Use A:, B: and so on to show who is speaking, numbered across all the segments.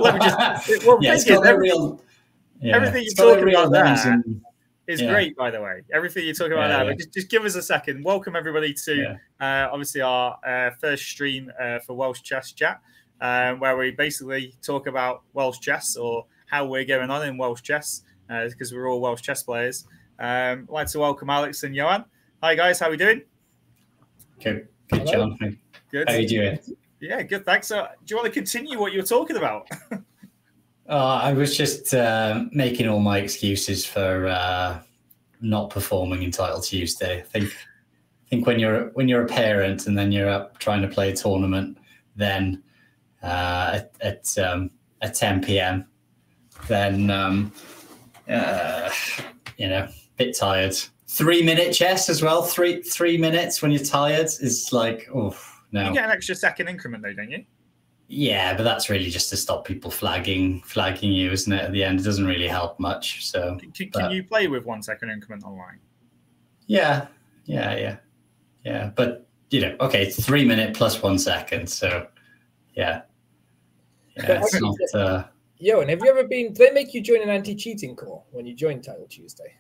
A: let me just. Well,
B: yeah, it's got no real. Yeah,
A: everything you're talking about there is great, by the way. Everything you're talking about there. But just give us a second. Welcome everybody to obviously our first stream for Welsh Chess Chat, where we basically talk about Welsh chess or how we're going on in Welsh chess, because we're all Welsh chess players. I'd like to welcome Alex and Johan. Hi guys, how are we doing?
B: Good, John.
A: Good.
B: How are you doing?
A: Yeah, good. Thanks. So, do you want to continue what you were talking about?
B: I was just making all my excuses for not performing in Title Tuesday. I think when you're a parent and then you're up trying to play a tournament, then at 10 p.m., then a bit tired. 3-minute chess as well. Three minutes when you're tired is like, oh no.
A: You get an extra second increment though, don't you?
B: Yeah, but that's really just to stop people flagging you, isn't it? At the end, it doesn't really help much. So,
A: can you play with 1 second increment online?
B: Yeah. But okay, 3 minute plus 1 second. So, yeah, it's not.
C: Johan, have you ever been? Do they make you join an anti-cheating call when you join Title Tuesday?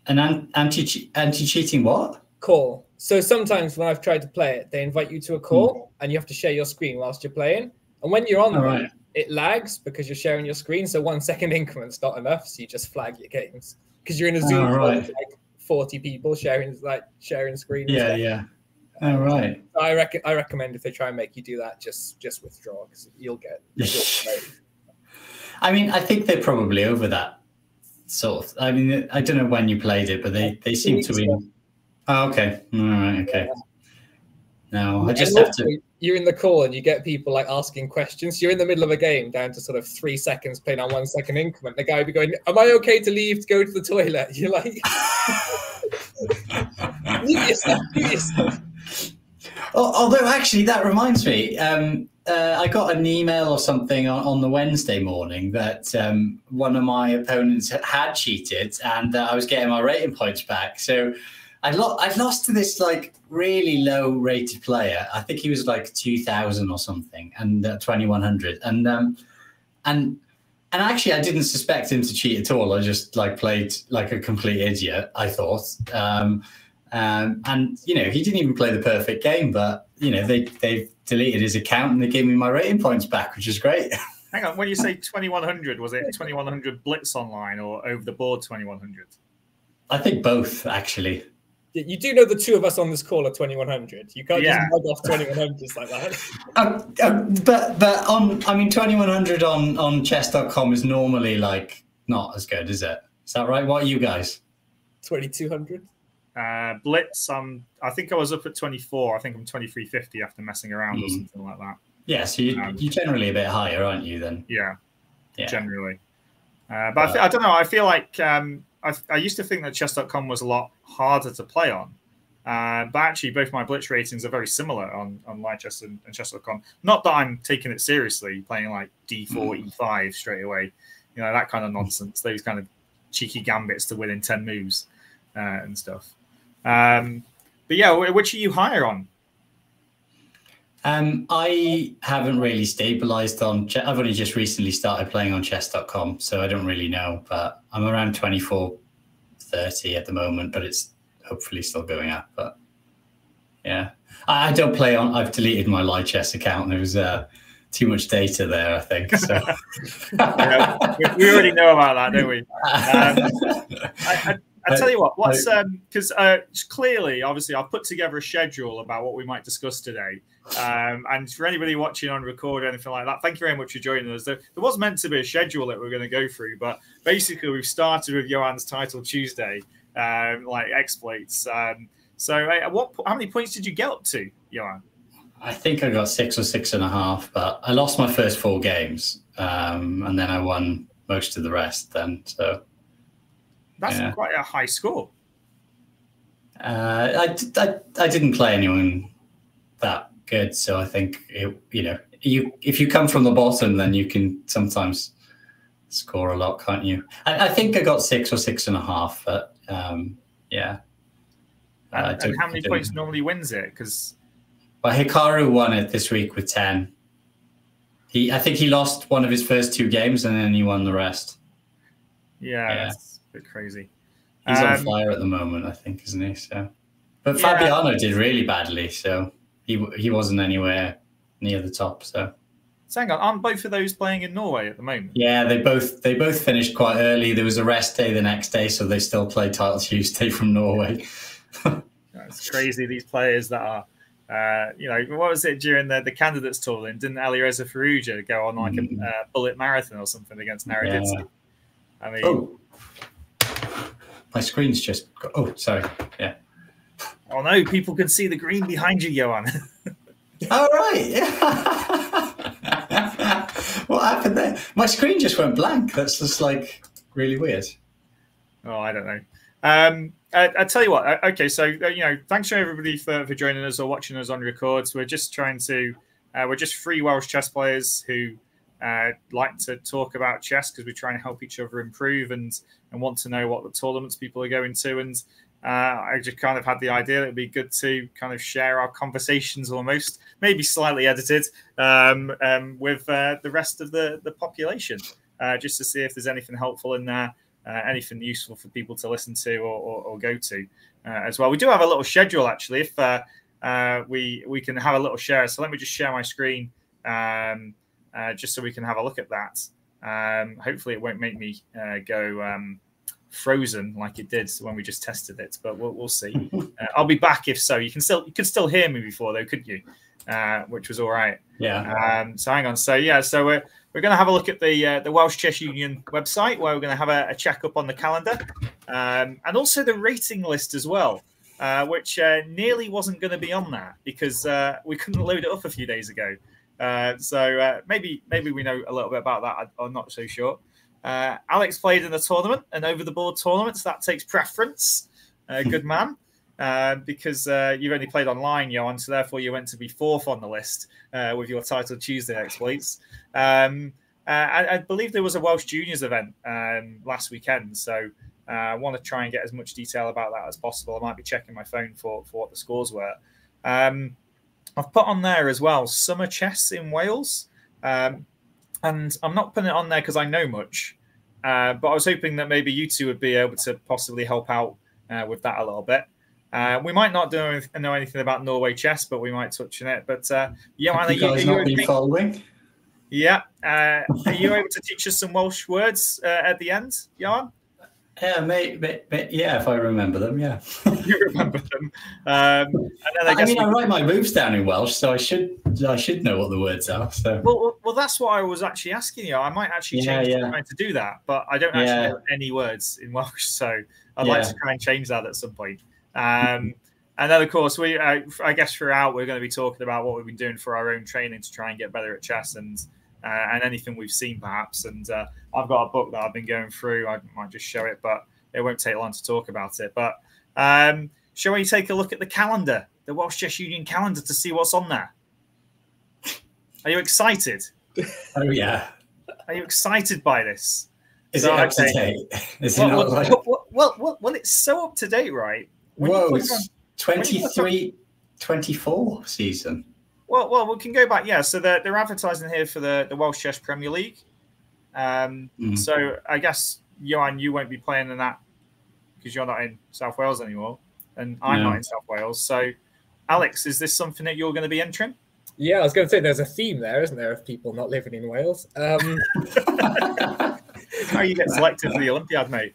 B: An anti-cheating what?
C: Call. So sometimes when I've tried to play it, they invite you to a call and you have to share your screen whilst you're playing. And when you're on there, it lags because you're sharing your screen. So 1 second increment's not enough. So you just flag your games because you're in a Zoom call with like 40 people sharing screen.
B: Yeah. Oh, right.
C: So I recommend if they try and make you do that, just withdraw because you'll get.
B: I mean, I think they're probably over that sort of. I mean, I don't know when you played it, but they seem to be. Oh, okay. All right. Okay. No, I just have to.
C: You're in the call and you get people like asking questions. You're in the middle of a game down to sort of 3 seconds playing on 1 second increment. The guy would be going, "Am I okay to leave to go to the toilet?" You're like, "Mute yourself."
B: Although, actually, that reminds me. I got an email or something on the Wednesday morning that one of my opponents had cheated, and I was getting my rating points back. So I've lost to this like really low rated player. I think he was like 2,000 or something, and 2,100. And actually, I didn't suspect him to cheat at all. I just like played like a complete idiot, I thought. And he didn't even play the perfect game, but they've deleted his account and they gave me my rating points back, which is great.
A: Hang on, when you say 2,100, was it 2,100 Blitz online or over the board 2,100?
B: I think both, actually.
C: You do know the two of us on this call are 2,100. You can't just mug off 2,100s like that.
B: But 2,100 on chess.com is normally like not as good, is it? Is that right? What are you guys?
C: 2,200.
A: Blitz, I think I was up at 24. I think I'm 2350 after messing around or something like that.
B: Yeah, so you're generally a bit higher, aren't you, then?
A: Yeah. Generally. But I don't know. I feel like I used to think that chess.com was a lot harder to play on. But actually, both my Blitz ratings are very similar on live chess and chess.com. Not that I'm taking it seriously, playing like d4, e5 straight away. That kind of nonsense. Those kind of cheeky gambits to win in 10 moves and stuff. But yeah, which are you higher on?
B: I haven't really stabilized on. I've only just recently started playing on chess.com, so I don't really know. But I'm around 2430 at the moment, but it's hopefully still going up. But yeah, I don't play on. I've deleted my live chess account. There was too much data there, I think. So
A: we already know about that, don't we? I tell you what's because clearly, obviously, I've put together a schedule about what we might discuss today. And for anybody watching on record or anything like that, thank you very much for joining us. There was meant to be a schedule that we're going to go through, but basically we've started with Johan's Title Tuesday, like exploits. So how many points did you get up to, Johan?
B: I think I got 6 or 6.5, but I lost my first 4 games, and then I won most of the rest. Then so.
A: That's quite a high score.
B: I didn't play anyone that good, so I think if you come from the bottom, then you can sometimes score a lot, can't you? I think I got 6 or 6.5, but yeah.
A: And how many points normally wins it? Because
B: Hikaru won it this week with 10. I think he lost one of his first 2 games and then he won the rest.
A: Yeah, that's a bit crazy.
B: He's on fire at the moment, I think, isn't he? So, but Fabiano did really badly, so he wasn't anywhere near the top. So
A: hang on, aren't both of those playing in Norway at the moment?
B: Yeah, they both finished quite early. There was a rest day the next day, so they still play Title Tuesday from Norway.
A: It's crazy, these players that are, what was it during the candidates tournament? Didn't Alireza Farrugia go on like a bullet marathon or something against Naroditsky?
B: Yeah.
A: I mean,
B: my screen's just. Oh, sorry. Yeah.
A: Oh no, people can see the green behind you, Johan.
B: All right. Yeah. What happened there? My screen just went blank. That's just like really weird.
A: Oh, I don't know. I tell you what. Okay, so thanks for everybody for joining us or watching us on records. We're just trying to. We're just 3 Welsh chess players who like to talk about chess because we're trying to help each other improve and want to know what the tournaments people are going to. And I just kind of had the idea that it'd be good to kind of share our conversations, almost maybe slightly edited, with the rest of the population, just to see if there's anything helpful in there, anything useful for people to listen to or go to as well. We do have a little schedule actually. If we can have a little share, so let me just share my screen just so we can have a look at that. Hopefully, it won't make me go frozen like it did when we just tested it, but we'll see. I'll be back if so. You could still hear me before though, couldn't you? Which was all right.
B: Yeah.
A: So hang on. So we're going to have a look at the Welsh Chess Union website where we're going to have a checkup on the calendar and also the rating list as well, which nearly wasn't going to be on that because we couldn't load it up a few days ago. So maybe we know a little bit about that. I'm not so sure. Alex played in a tournament, an over-the-board tournament, so that takes preference. Good man. Because you've only played online, Johan, so therefore you went to be 4th on the list with your Title Tuesday exploits. I believe there was a Welsh Juniors event last weekend, so I want to try and get as much detail about that as possible. I might be checking my phone for what the scores were. I've put on there as well Summer Chess in Wales. And I'm not putting it on there because I know much, but I was hoping that maybe you two would be able to possibly help out with that a little bit. We might not know anything about Norway chess, but we might touch on it. But Johan,
B: are you not been following?
A: Yeah. Are you able to teach us some Welsh words at the end, Johan?
B: Yeah, mate, yeah, if I remember them, yeah.
A: You remember them. And then I
B: write my moves down in Welsh, so I should know what the words are. So
A: well, that's what I was actually asking you. I might actually change trying to do that, but I don't actually know any words in Welsh, so I'd like to try and change that at some point. And then, of course, I guess throughout we're going to be talking about what we've been doing for our own training to try and get better at chess and anything we've seen, perhaps. And I've got a book that I've been going through. I might just show it, but it won't take long to talk about it. But shall we take a look at the calendar, the Welsh Chess Union calendar, to see what's on there? Are you excited?
B: Oh, yeah.
A: Are you excited by this?
B: Is it up to date? Is it not like...
A: Well, it's so up to date, right?
B: Whoa, it's 23-24 season.
A: Well, we can go back. Yeah, so they're advertising here for the Welsh Chess Premier League. So I guess, Johan, you won't be playing in that because you're not in South Wales anymore, and I'm not in South Wales. So, Alex, is this something that you're going to be entering?
C: Yeah, I was going to say there's a theme there, isn't there, of people not living in Wales?
A: How you get selected for the Olympiad, mate?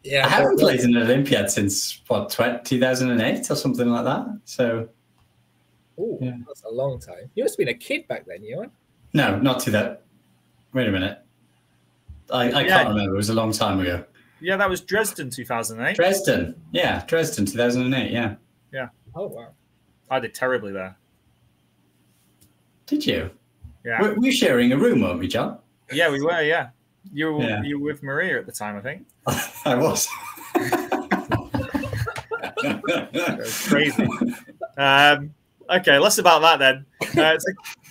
B: Yeah, I haven't played in an Olympiad since 2008 or something like that. So,
C: that's a long time. You must have been a kid back then, Johan.
B: No, not to that. Wait a minute. I can't remember. It was a long time ago.
A: Yeah, that was Dresden 2008.
B: Dresden 2008. Yeah.
A: Yeah.
C: Oh wow.
A: I did terribly there.
B: Did you?
A: Yeah.
B: We were sharing a room, weren't we, John?
A: Yeah, we were. Yeah. You were with Maria at the time, I think.
B: I was.
A: That was crazy. Okay, less about that then.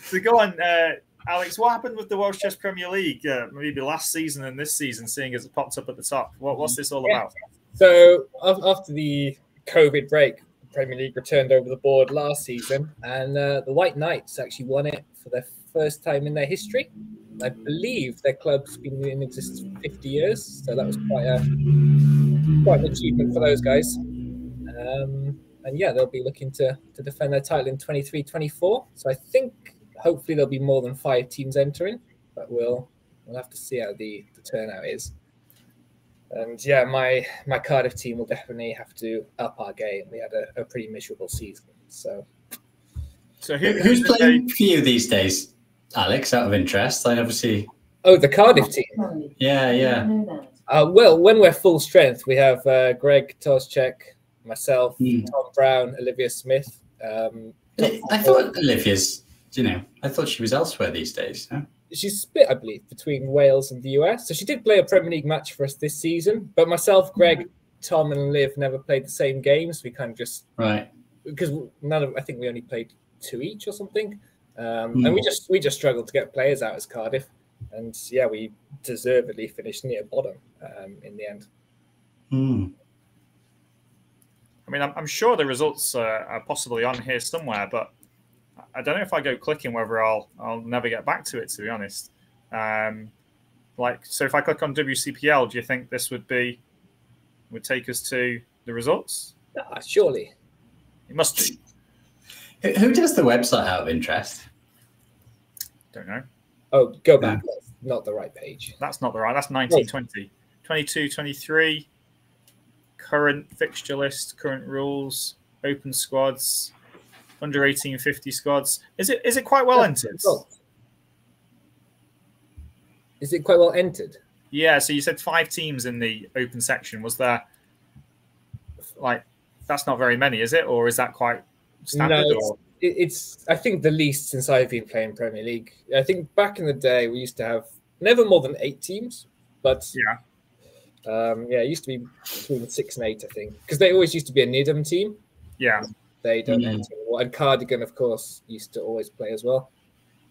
A: So go on, Alex. What happened with the Welsh Chess Premier League? Maybe last season and this season, seeing as it popped up at the top. What's this all about?
C: So after the COVID break, Premier League returned over the board last season, and the White Knights actually won it for their first time in their history. I believe their club's been in existence for 50 years, so that was quite an achievement for those guys. And yeah, they'll be looking to defend their title in 23-24. So I think hopefully there'll be more than 5 teams entering, but we'll have to see how the turnout is. And yeah, my Cardiff team will definitely have to up our game. We had a pretty miserable season. So
B: who's playing for you these days, Alex? Out of interest, I obviously.
C: Oh, the Cardiff team.
B: Yeah.
C: Well, when we're full strength, we have Greg Toszczek, myself, Tom Brown, Olivia Smith.
B: I thought Olivia's. I thought she was elsewhere these days. Huh?
C: She's split, I believe, between Wales and the US. So she did play a Premier League match for us this season. But myself, Greg, Tom, and Liv never played the same games. We kind of just because I think we only played 2 each or something. And we just struggled to get players out as Cardiff. And yeah, we deservedly finished near bottom in the end.
A: I mean, I'm sure the results are possibly on here somewhere, but I don't know if I go clicking whether I'll never get back to it, to be honest. So if I click on WCPL, do you think this would take us to the results?
C: Surely.
A: It must be.
B: Who does the website out of interest?
A: Don't know.
C: Oh, go back. That's not the right page.
A: That's not the right. That's 1920. 22-23. Current fixture list, current rules, open squads, under 18-50 squads. Is it quite well entered?
C: Is it quite well entered?
A: Yeah. So you said 5 teams in the open section. Was there that's not very many, is it, or is that quite standard?
C: No, it's I think the least since I've been playing Premier League. I think back in the day we used to have never more than 8 teams, but it used to be between 6 and 8, I think, because they always used to be a Needham team.
A: Yeah,
C: they don't enter anymore. And Cardigan, of course, used to always play as well.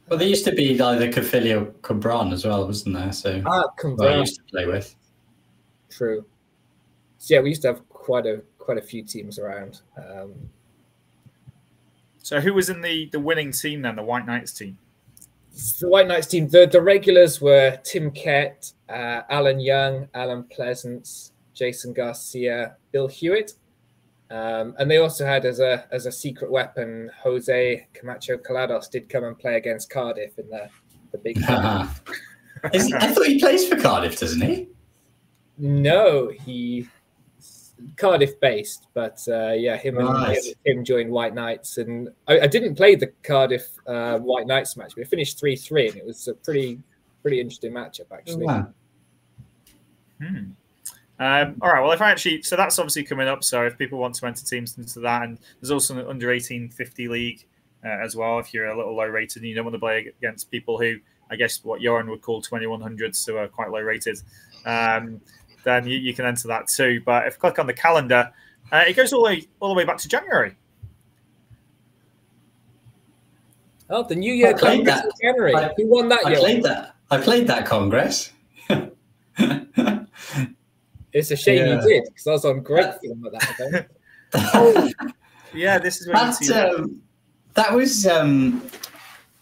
B: Well, there used to be either Caerphilly or Cwmbran as well, wasn't there? So
C: Cwmbran
B: I used to play with.
C: True. So yeah, we used to have quite a few teams around.
A: So who was in the winning team then, the White Knights team?
C: The White Knights team, the regulars were Tim Kett, Alan Young, Alan Pleasance, Jason Garcia, Bill Hewitt. And they also had as a secret weapon, Jose Camacho Calados did come and play against Cardiff in the big
B: I thought he plays for Cardiff, doesn't he?
C: No, he Cardiff based, but him joined White Knights, and I didn't play the Cardiff White Knights match, but it finished 3-3, and it was a pretty interesting matchup actually.
B: Wow.
A: All right. Well, so that's obviously coming up. So if people want to enter teams into that, and there's also an under 18-50 league as well. If you're a little low rated and you don't want to play against people who, I guess, what Joran would call 2100s, so are quite low rated. Then you can enter that too. But if you click on the calendar, it goes all the way back to January.
C: Oh, the New Year Congress in January. Who won that year?
B: I played that Congress.
C: It's a shame you did, because I was on great film at that event.
A: Yeah, this is where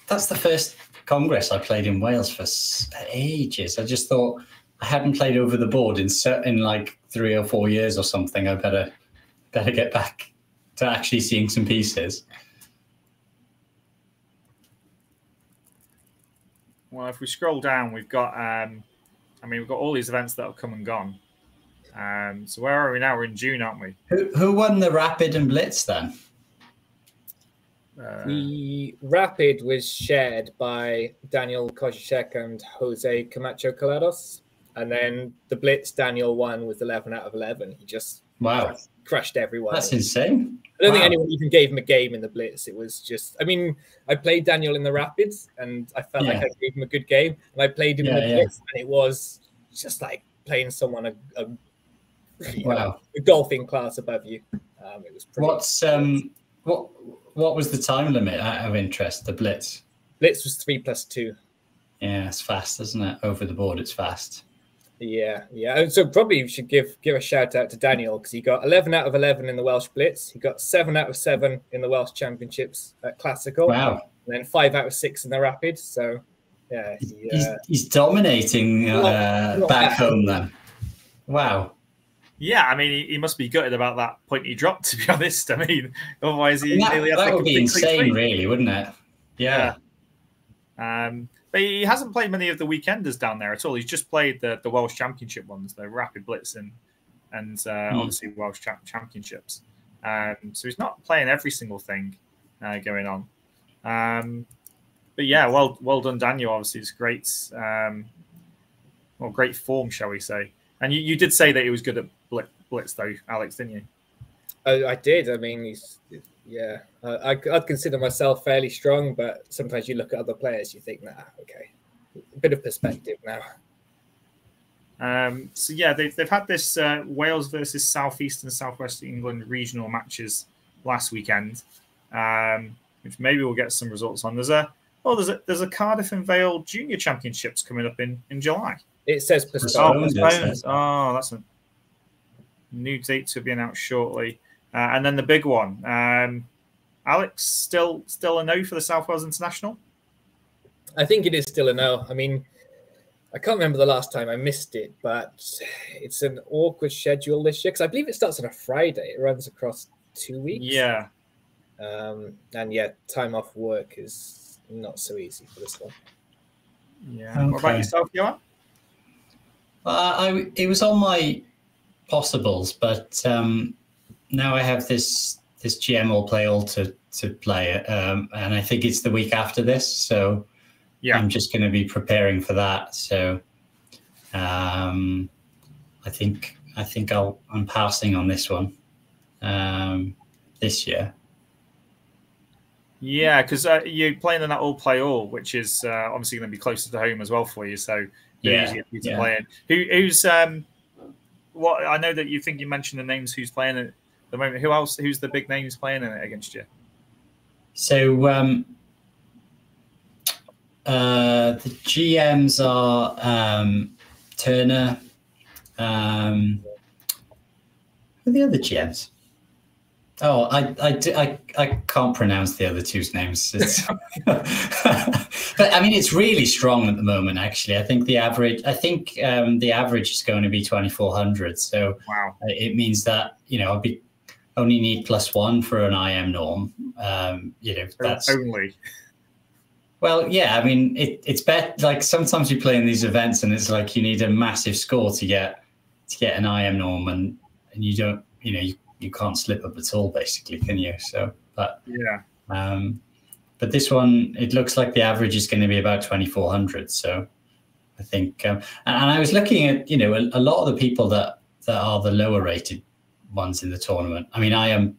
B: that's the first Congress I played in Wales for ages. I just thought I hadn't played over the board in like 3 or 4 years or something. I better get back to actually seeing some pieces.
A: Well, if we scroll down, we've got we've got all these events that have come and gone. So where are we now? We're in June, aren't we?
B: Who won the Rapid and Blitz then?
C: The Rapid was shared by Daniel Koziczek and Jose Camacho Calados. And then the Blitz, Daniel won with 11 out of 11. He just crushed everyone.
B: That's insane.
C: I don't think anyone even gave him a game in the Blitz. It was just, I played Daniel in the Rapids and I felt like I gave him a good game. And I played him in the Blitz and it was just like playing someone a golfing class above you. It was pretty.
B: What was the time limit out of interest? The Blitz.
C: Blitz was 3+2.
B: Yeah, it's fast, isn't it? Over the board, it's fast.
C: Yeah, yeah. And so probably you should give a shout out to Daniel, because he got 11 out of 11 in the Welsh Blitz. He got 7 out of 7 in the Welsh Championships at Classical.
B: Wow.
C: And then 5 out of 6 in the Rapid. So, yeah.
B: He's dominating
C: not
B: back home then. Wow.
A: Yeah, I mean, he must be gutted about that point he dropped, to be honest. I mean, otherwise
B: that would be insane, really, wouldn't it? Yeah.
A: But he hasn't played many of the weekenders down there at all. He's just played the Welsh Championship ones, the Rapid Blitz and obviously Welsh Championships. So he's not playing every single thing going on. But yeah, well done, Daniel. Obviously, it's great. Great form, shall we say? And you did say that he was good at blitz, though, Alex, didn't you?
C: I did. I mean, I'd consider myself fairly strong, but sometimes you look at other players, you think, nah, okay, a bit of perspective now.
A: So yeah, they've had this Wales versus South East and South West England regional matches last weekend, which maybe we'll get some results on. There's a Cardiff and Vale Junior Championships coming up in July.
C: It says postponed.
A: Oh, that's a new date to be announced shortly. And then the big one. Alex, still a no for the South Wales International?
C: I think it is still a no. I mean, I can't remember the last time I missed it, but it's an awkward schedule this year, because I believe it starts on a Friday. It runs across 2 weeks.
A: Yeah.
C: And yeah, time off work is not so easy for this one.
A: Yeah. Okay. What about yourself, Johan?
B: It was on my possibles, but now I have this GM all play all to play it, and I think it's the week after this, so yeah, I'm just going to be preparing for that. So I think I'm passing on this one this year.
A: Yeah, because you're playing in that all play all, which is obviously going to be closer to home as well for you. So easier for you to play in. Who's what? I know that you mentioned the names. Who's playing at the moment? Who else? Who's the big names playing in it against you?
B: So the GMs are Turner. Who are the other GMs? Oh, I can't pronounce the other two's names. But I mean, it's really strong at the moment. Actually, I think the average is going to be 2,400. So
A: wow,
B: it means that I'll only need +1 for an IM norm. That's
A: only.
B: Well, yeah. I mean, it's better. Like sometimes you play in these events, and it's like you need a massive score to get an IM norm, and you don't. You can't slip up at all, basically, can you? So, but
A: yeah.
B: But this one, it looks like the average is going to be about 2,400. So, I think, and I was looking at, a lot of the people that are the lower rated ones in the tournament. I mean, I'm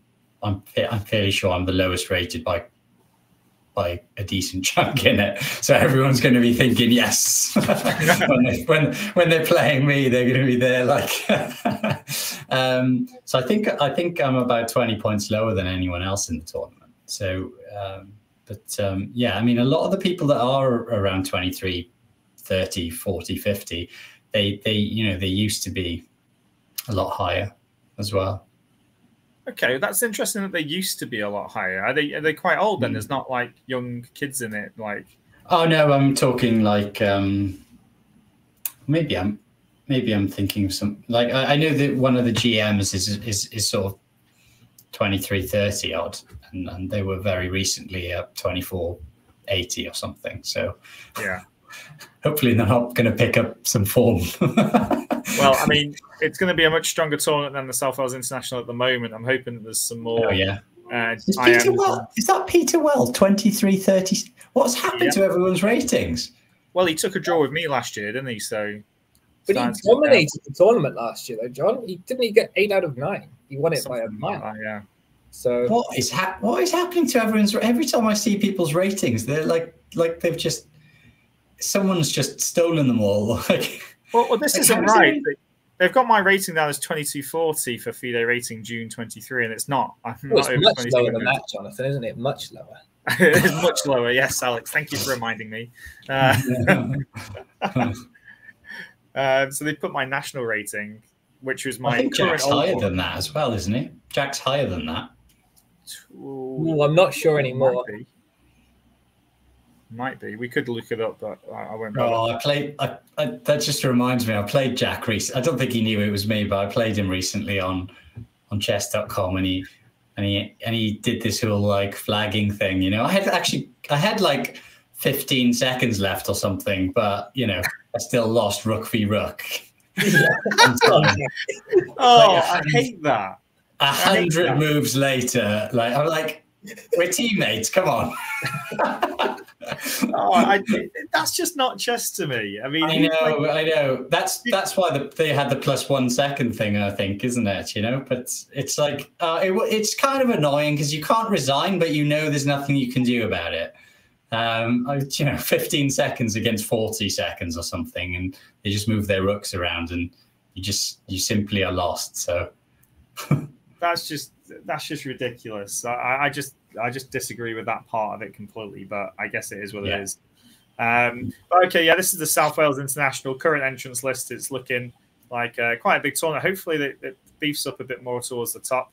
B: fairly sure I'm the lowest rated by a decent chunk in it. So everyone's going to be thinking, yes, when they're playing me, they're going to be there. Like, so I think I'm about 20 points lower than anyone else in the tournament. So, yeah, I mean, a lot of the people that are around 23, 30, 40, 50, they used to be a lot higher as well.
A: Okay, that's interesting that they used to be a lot higher. Are they quite old then? There's not like young kids in it, like.
B: Oh no, I'm talking like maybe I'm thinking of some, like I know that one of the GMs is sort of 23, 30 odd, and they were very recently at 24.80 or something. So
A: yeah.
B: Hopefully they're not going to pick up some form.
A: Well, I mean, it's going to be a much stronger tournament than the South Wales International at the moment. I'm hoping that there's some more.
B: Oh, yeah. Is that Peter Well, 23.30? What's happened to everyone's ratings?
A: Well, he took a draw with me last year, didn't he? So,
C: but he dominated the tournament last year, though, John. Didn't he get 8 out of 9? He won it by a mile.
A: Yeah.
C: So
B: what is happening to everyone's? Every time I see people's ratings, they're like they've just someone's just stolen them all. Like,
A: well, this isn't right. They've got my rating down as 2240 for FIDE rating June 23, and it's not.
C: It's much lower than that, Jonathan, isn't it? Much lower.
A: It is much lower. Yes, Alex. Thank you for reminding me. So they put my national rating, which was my
B: I think
A: current
B: Jack's higher than that as well, isn't he? Jack's higher than that.
C: Ooh, I'm not sure anymore.
A: Might be. We could look it up, but I won't bother.
B: Oh, that just reminds me. I played Jack recently. I don't think he knew it was me, but I played him recently on chess.com, and he did this whole like flagging thing. You know, I had like 15 seconds left or something, but you know, I still lost rook v rook.
A: I hate that.
B: 100 moves later, like I'm like, we're teammates. Come on.
A: That's just not chess to me. I mean,
B: I know. That's why they had the +1 second thing, I think, isn't it? You know, but it's like it's kind of annoying because you can't resign, but you know there's nothing you can do about it. 15 seconds against 40 seconds or something, and they just move their rooks around, and you simply are lost. So
A: that's just ridiculous. I just disagree with that part of it completely, but I guess it is what it is. But okay, yeah, this is the South Wales International current entrance list. It's looking like quite a big tournament. Hopefully it beefs up a bit more towards the top.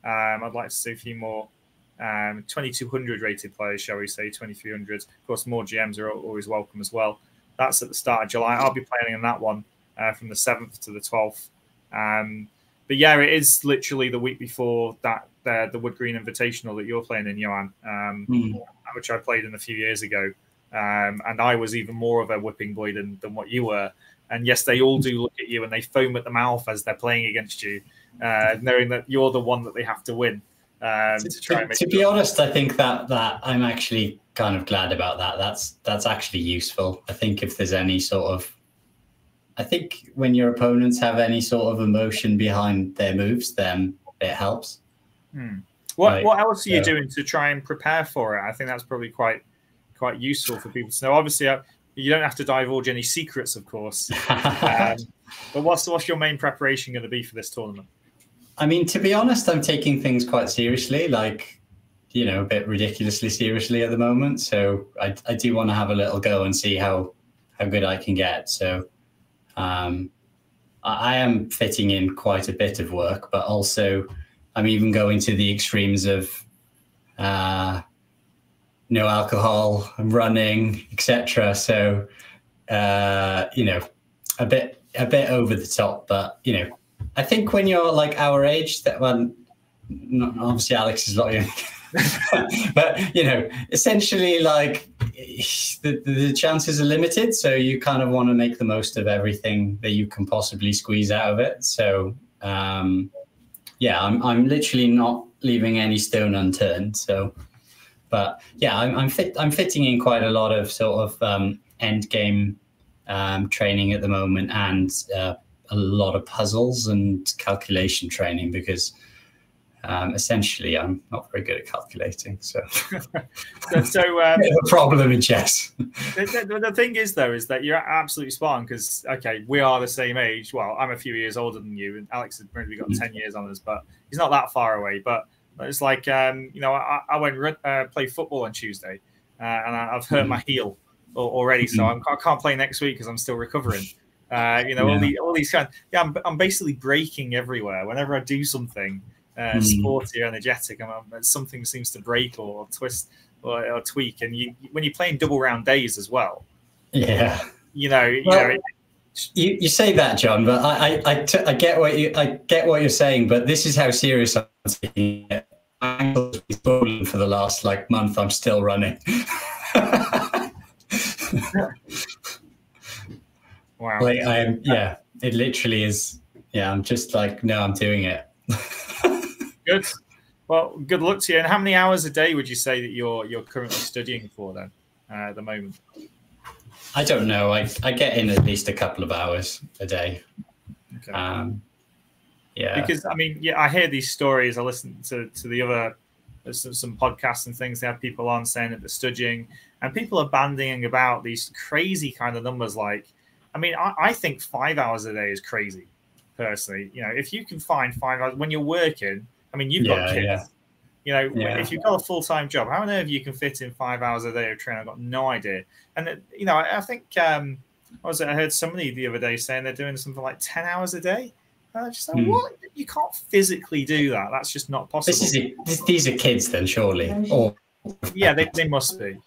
A: I'd like to see a few more 2200 rated players, shall we say, 2300. Of course, more GMs are always welcome as well. That's at the start of July. I'll be playing in that one from the 7th to the 12th. But yeah, it is literally the week before that the Wood Green Invitational that you're playing in, Johan, which I played in a few years ago. And I was even more of a whipping boy than what you were. And yes, they all do look at you and they foam at the mouth as they're playing against you, knowing that you're the one that they have to win. To
B: be honest, I think that I'm actually kind of glad about that. That's actually useful. I think if there's any sort of, I think when your opponents have any sort of emotion behind their moves, then it helps.
A: What else are you doing to try and prepare for it? I think that's probably quite useful for people to know. Obviously, you don't have to divulge any secrets, of course. But what's your main preparation going to be for this tournament?
B: I mean, to be honest, I'm taking things quite seriously, like, you know, a bit ridiculously seriously at the moment. So I do want to have a little go and see how good I can get. So I am fitting in quite a bit of work, but also I'm even going to the extremes of no alcohol, running, etc. So you know, a bit over the top, but you know, I think when you're like our age, that one, obviously Alex is a lot younger, but you know, essentially like the chances are limited, so you kind of want to make the most of everything that you can possibly squeeze out of it. So yeah, I'm literally not leaving any stone unturned. So, but yeah, I'm fitting in quite a lot of sort of end game training at the moment, and a lot of puzzles and calculation training, because essentially I'm not very good at calculating. So, a problem in chess.
A: The thing is, though, is that you're absolutely spot on, because, okay, we are the same age. Well, I'm a few years older than you, and Alex has maybe got 10 years on us, but he's not that far away. But it's like, you know, I went play football on Tuesday, and I've hurt my heel already, so I can't play next week because I'm still recovering. You know, all these kind. Yeah, I'm basically breaking everywhere. Whenever I do something sporty or energetic, something seems to break or twist or tweak. And when you're playing double round days as well,
B: yeah,
A: you know.
B: You say that, John, but I get what you're saying. But this is how serious I'm taking it. I'm for the last month. I'm still running.
A: Wow.
B: It literally is. Yeah, I'm just like, no, I'm doing it.
A: Good. Well, good luck to you. And how many hours a day would you say that you're currently studying for then at the moment?
B: I don't know. I get in at least a couple of hours a day.
A: Okay.
B: Yeah.
A: Because I mean, yeah, I hear these stories. I listen to the other some podcasts and things. They have people on saying that they're studying, and people are bandying about these crazy kind of numbers. Like, I mean, I think 5 hours a day is crazy, personally. You know, if you can find 5 hours when you're working, I mean, you've got kids. Yeah. You know, if you've got a full-time job, how on earth you can fit in 5 hours a day of training? I've got no idea. And, you know, I think what was it? I heard somebody the other day saying they're doing something like 10 hours a day. And I just like, what? You can't physically do that. That's just not possible.
B: These are kids then, surely. Or
A: yeah, they must be.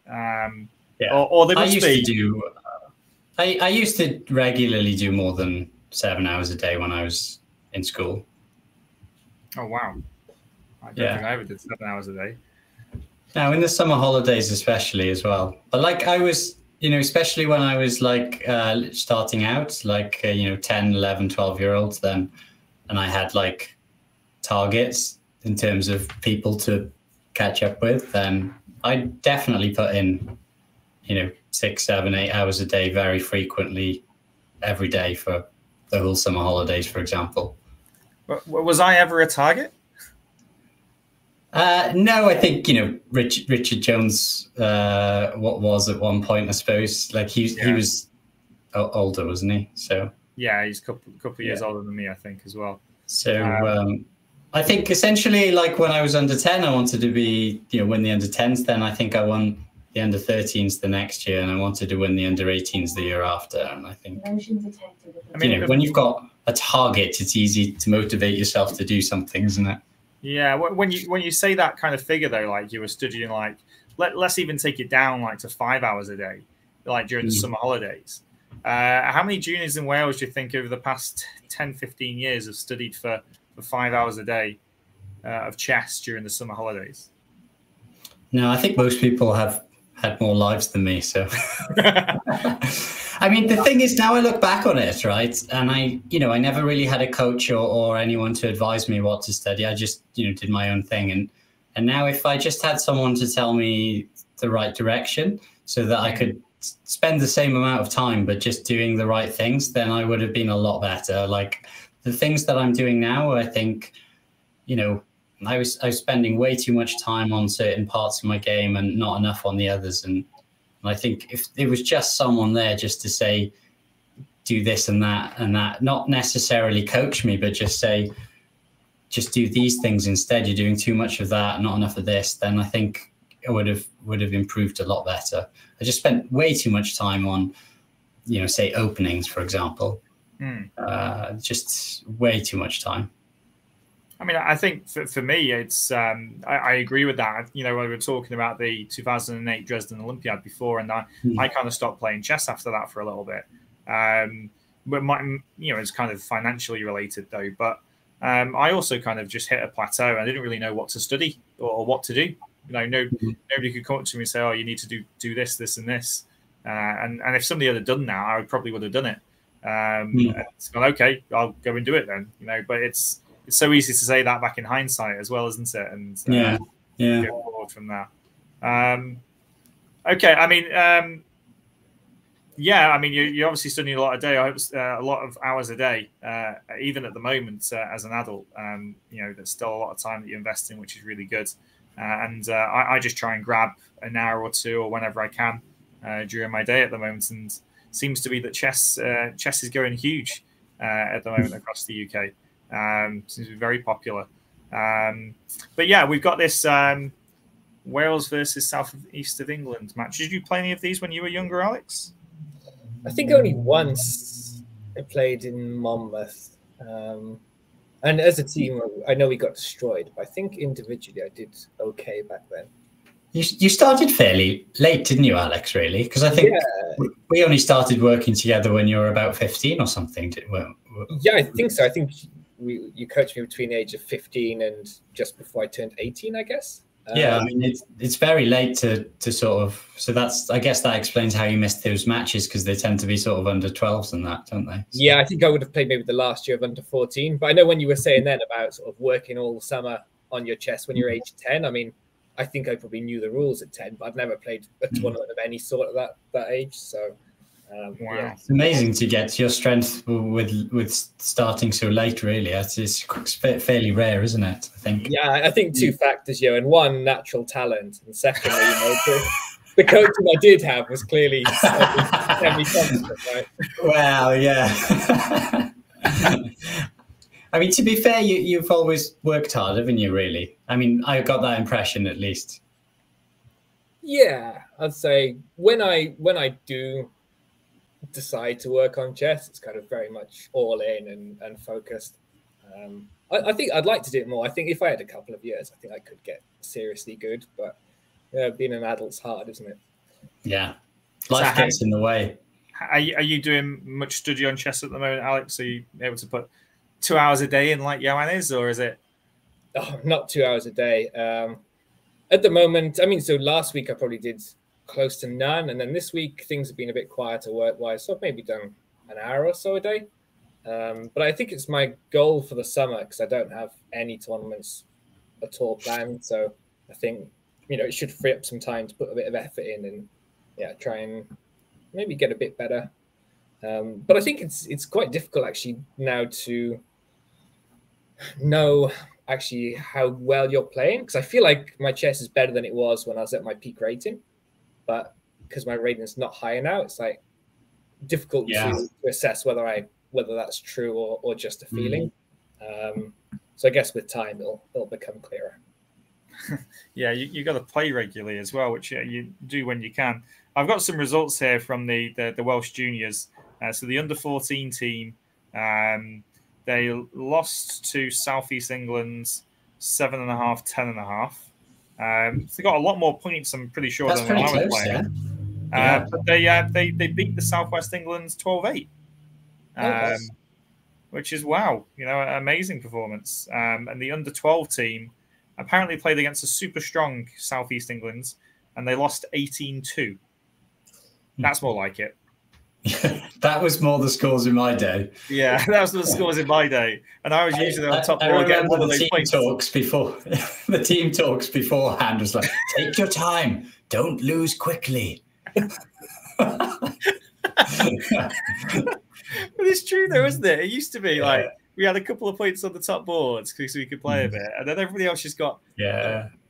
B: Yeah.
A: Or they must be.
B: I used to regularly do more than 7 hours a day when I was in school.
A: Oh, wow. I don't think I ever did 7 hours a day.
B: Now, in the summer holidays especially as well. But like I was, especially when I was like starting out, like, 10, 11, 12-year-olds then, and I had like targets in terms of people to catch up with, then I definitely put in, 6, 7, 8 hours a day very frequently every day for the whole summer holidays, for example.
A: Was I ever a target?
B: No, I think, Richard Jones, what was at one point, I suppose, like he was older, wasn't he? So
A: yeah, he's a couple of years older than me, I think, as well.
B: So I think essentially, like when I was under 10, I wanted to be, win the under 10s. Then I think I won the under 13s the next year, and I wanted to win the under 18s the year after. And I think, when you've got a target, it's easy to motivate yourself to do something, isn't it?
A: Yeah, when you say that kind of figure though, like you were studying, like let's even take it down like to 5 hours a day, like during the summer holidays. How many juniors in Wales do you think over the past 10, 15 years have studied for 5 hours a day of chess during the summer holidays?
B: No, I think most people have had more lives than me. So, I mean, the thing is, now I look back on it, right? And I never really had a coach or anyone to advise me what to study. I just, did my own thing. And now if I just had someone to tell me the right direction so that I could spend the same amount of time, but just doing the right things, then I would have been a lot better. Like the things that I'm doing now, I think, I was spending way too much time on certain parts of my game and not enough on the others. And I think if there was just someone there just to say, do this and that, not necessarily coach me, but just say, just do these things instead. You're doing too much of that, not enough of this. Then I think it would have improved a lot better. I just spent way too much time on, say openings, for example. Just way too much time.
A: I mean, I think for me, it's I agree with that. We were talking about the 2008 Dresden Olympiad before, and I kind of stopped playing chess after that for a little bit. But it's kind of financially related though. But I also kind of just hit a plateau. I didn't really know what to study or what to do. Nobody could come up to me and say, "Oh, you need to do this, this, and this." And if somebody had done that, I probably would have done it. It's gone, okay, I'll go and do it then. But it's so easy to say that back in hindsight as well, isn't it? And go forward from that. Okay, I mean, you're obviously studying a lot a day. I hope a lot of hours a day, even at the moment as an adult. There's still a lot of time that you invest in, which is really good. I just try and grab an hour or two or whenever I can during my day at the moment, and seems to be that chess is going huge at the moment across the UK. Seems to be very popular. But yeah, we've got this Wales versus South East of England match. Did you play any of these when you were younger, Alex?
C: I think only once I played in Monmouth. And as a team, I know we got destroyed, but I think individually I did okay back then.
B: You started fairly late, didn't you, Alex, really? Because I think we only started working together when you were about 15 or something.
C: Yeah, I think so. I think you coached me between the age of 15 and just before I turned 18, I guess.
B: Yeah, I mean, it's very late to sort of, so I guess that explains how you missed those matches, because they tend to be sort of under 12s and that, don't they? So.
C: Yeah, I think I would have played maybe the last year of under 14, but I know when you were saying then about sort of working all summer on your chess when you're age 10, I mean, I think I probably knew the rules at 10, but I've never played a tournament of any sort at that age, so...
A: wow,
C: yeah.
B: It's amazing to get your strength with starting so late. Really, it's fairly rare, isn't it? I think.
C: Yeah, I think two factors, and one, natural talent, and secondly, the coaching I did have was clearly semi-competent, right?
B: Well, yeah. I mean, to be fair, you've always worked hard, haven't you? Really, I mean, I got that impression at least.
C: Yeah, I'd say when I do decide to work on chess. It's kind of very much all in and focused. I think I'd like to do it more. I think if I had a couple of years, I think I could get seriously good. But being an adult's hard, isn't it?
B: Yeah, life gets in the way.
A: Are you doing much study on chess at the moment, Alex? Are you able to put 2 hours a day in like Johan is, or is it?
C: Oh, not 2 hours a day. At the moment, I mean, so last week I probably did close to none, and then this week things have been a bit quieter work-wise, so I've maybe done an hour or so a day. But I think it's my goal for the summer because I don't have any tournaments at all planned. So I think, it should free up some time to put a bit of effort in and try and maybe get a bit better. But I think it's quite difficult actually now to know actually how well you're playing, because I feel like my chess is better than it was when I was at my peak rating, but because my rating is not higher now, it's like difficult to assess whether that's true or just a feeling. So I guess with time it'll become clearer.
A: Yeah, you got to play regularly as well, which you do when you can. I've got some results here from the Welsh juniors. So the under-14 team, they lost to Southeast England 7.5, 10.5. So they got a lot more points, I'm pretty sure,
B: That's
A: than when I was
B: close,
A: playing.
B: Yeah.
A: But they beat the Southwest England's 12-8. Which is wow, an amazing performance. And the under-12 team apparently played against a super strong Southeast England, and they lost 18-2. That's more like it.
B: That was more the scores in my day.
A: Yeah, that was the scores in my day, and I was usually on top.
B: I remember the team talks before. The team talks beforehand was like, "Take your time, don't lose quickly."
A: But it's true though, isn't it? It used to be like we had a couple of points on the top boards because we could play a bit, and then everybody else just got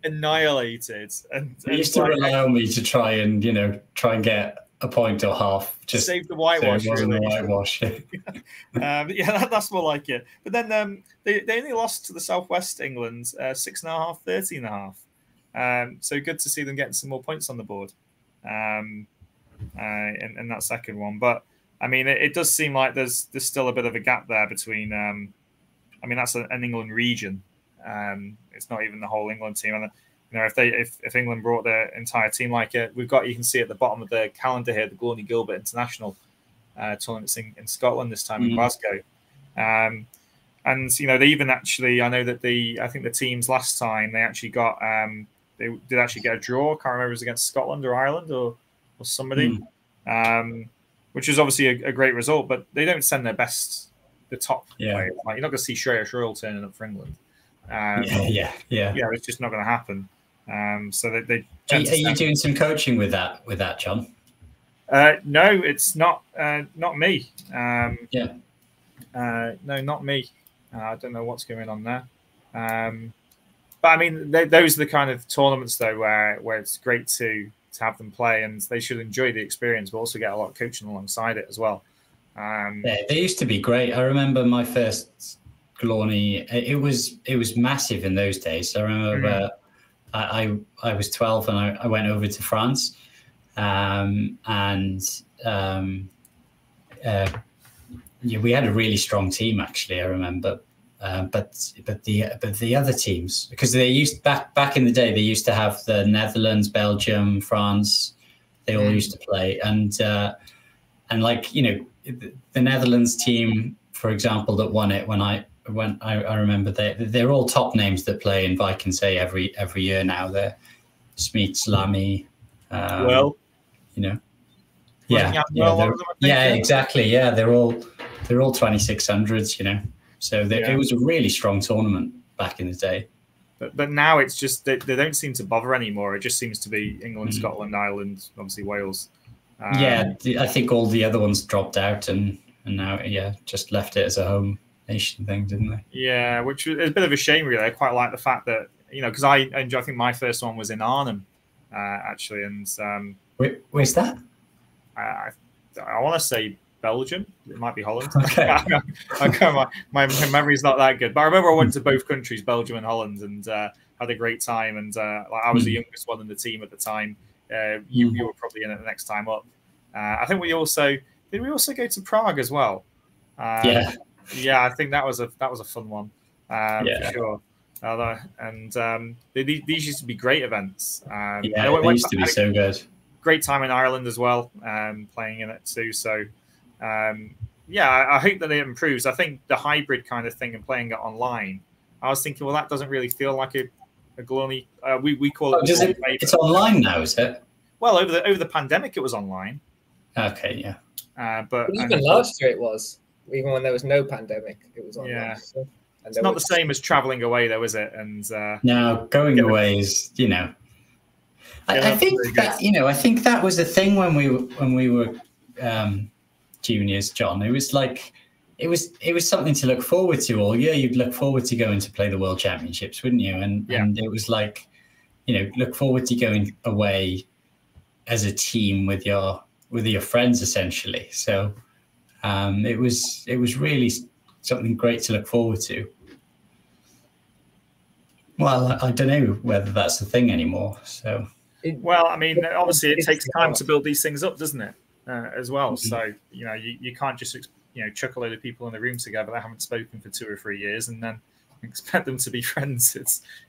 A: annihilated. And
B: they used to rely on me to try and get a point or half, just
A: save the whitewash.
B: So really. The whitewash.
A: That's more like it. But then they only lost to the Southwest England 6.5, 13.5. So good to see them getting some more points on the board in that second one. But I mean, it does seem like there's still a bit of a gap there between. I mean, that's an England region. It's not even the whole England team. And if England brought their entire team like we've got, you can see at the bottom of the calendar here, the Gorney Gilbert International tournaments in Scotland this time in Glasgow. And they even actually, I know that I think the teams last time they actually got they did actually get a draw. I can't remember if it was against Scotland or Ireland or somebody. Which is obviously a great result, but they don't send the top players. Like, you're not going to see Shreya Shrill turning up for England. It's just not going to happen. So they
B: are you doing some coaching with that, John?
A: No, it's not me. No, not me. I don't know what's going on there. But I mean, those are the kind of tournaments though where it's great to have them play, and they should enjoy the experience, but also get a lot of coaching alongside it as well.
B: They used to be great. I remember my first Glorny. It was massive in those days. I remember I was 12 and I went over to France, we had a really strong team actually. I remember. But the other teams, because they used back in the day, they used to have the Netherlands, Belgium, France. They all used to play, and the Netherlands team, for example, that won it I remember they're all top names that play in Vikensay every year now. They're Smeets, Lamy, exactly, they're all 2600s, So it was a really strong tournament back in the day.
A: But now it's just they don't seem to bother anymore. It just seems to be England, Scotland, Ireland, obviously Wales.
B: I think all the other ones dropped out and now just left it as a home nation thing, didn't they?
A: Yeah, which is a bit of a shame really. I quite like the fact that because I think my first one was in Arnhem actually, and
B: where's that?
A: I want to say Belgium. It might be Holland.
B: Okay.
A: My memory's not that good, but I remember I went to both countries, Belgium and Holland, and had a great time. And I was the youngest one in the team at the time. You were probably in it the next time up. I think they Did we also go to Prague as well?
B: Yeah.
A: Yeah, I think that was a fun one for sure. These used to be great events.
B: They used to be so good.
A: Great time in Ireland as well, playing in it too. So, I hope that it improves. I think the hybrid kind of thing and playing it online. I was thinking, well, that doesn't really feel like a gloomy. We call it.
B: It's online now, is it?
A: Well, over the pandemic, it was online.
B: Okay, yeah.
A: But
C: even last year it was. Even when there was no pandemic, it was online.
A: Yeah.
C: So,
A: it's not the same as traveling away, though, is it? And
B: no, going away is, I think that I think that was the thing when we were juniors, John. It was like it was something to look forward to all year. You'd look forward to going to play the World Championships, wouldn't you? And it was like, look forward to going away as a team with your friends, essentially. So it was really something great to look forward to. Well, I don't know whether that's the thing anymore. So,
A: well, I mean, obviously, it takes time to build these things up, doesn't it? As well. Mm-hmm. So, you can't just chuck a load of people in the room together that haven't spoken for 2 or 3 years and then expect them to be friends.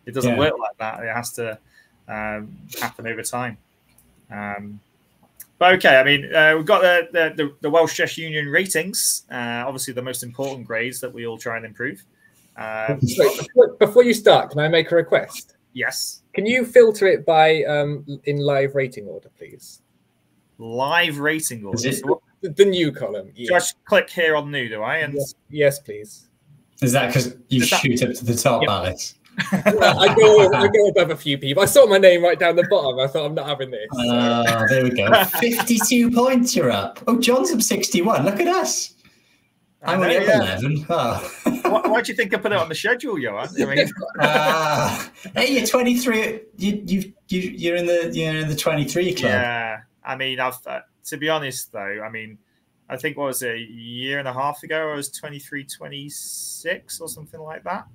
A: It doesn't work like that. It has to happen over time. But okay, I mean, we've got the Welsh Chess Union ratings. Obviously, the most important grades that we all try and improve.
C: Before you start, can I make a request?
A: Yes.
C: Can you filter it by in live rating order, please?
A: Live rating order.
C: The new column. Yeah.
A: Just click here on new, do I? And
C: yes, please.
B: Is that because you shoot up to the top, Alex?
C: Well, I go above a few people. I saw my name right down the bottom. I thought, I'm not having this.
B: There we go. 52 points you're up. Oh, John's up 61. Look at us. I'm only up 11. Oh.
A: Why do you think I put it on the schedule, Johan? I mean,
B: hey, you're 23. You're in the 23 club.
A: Yeah, I mean, to be honest though, I mean, I think what was it, a year and a half ago, I was 23, 26 or something like that.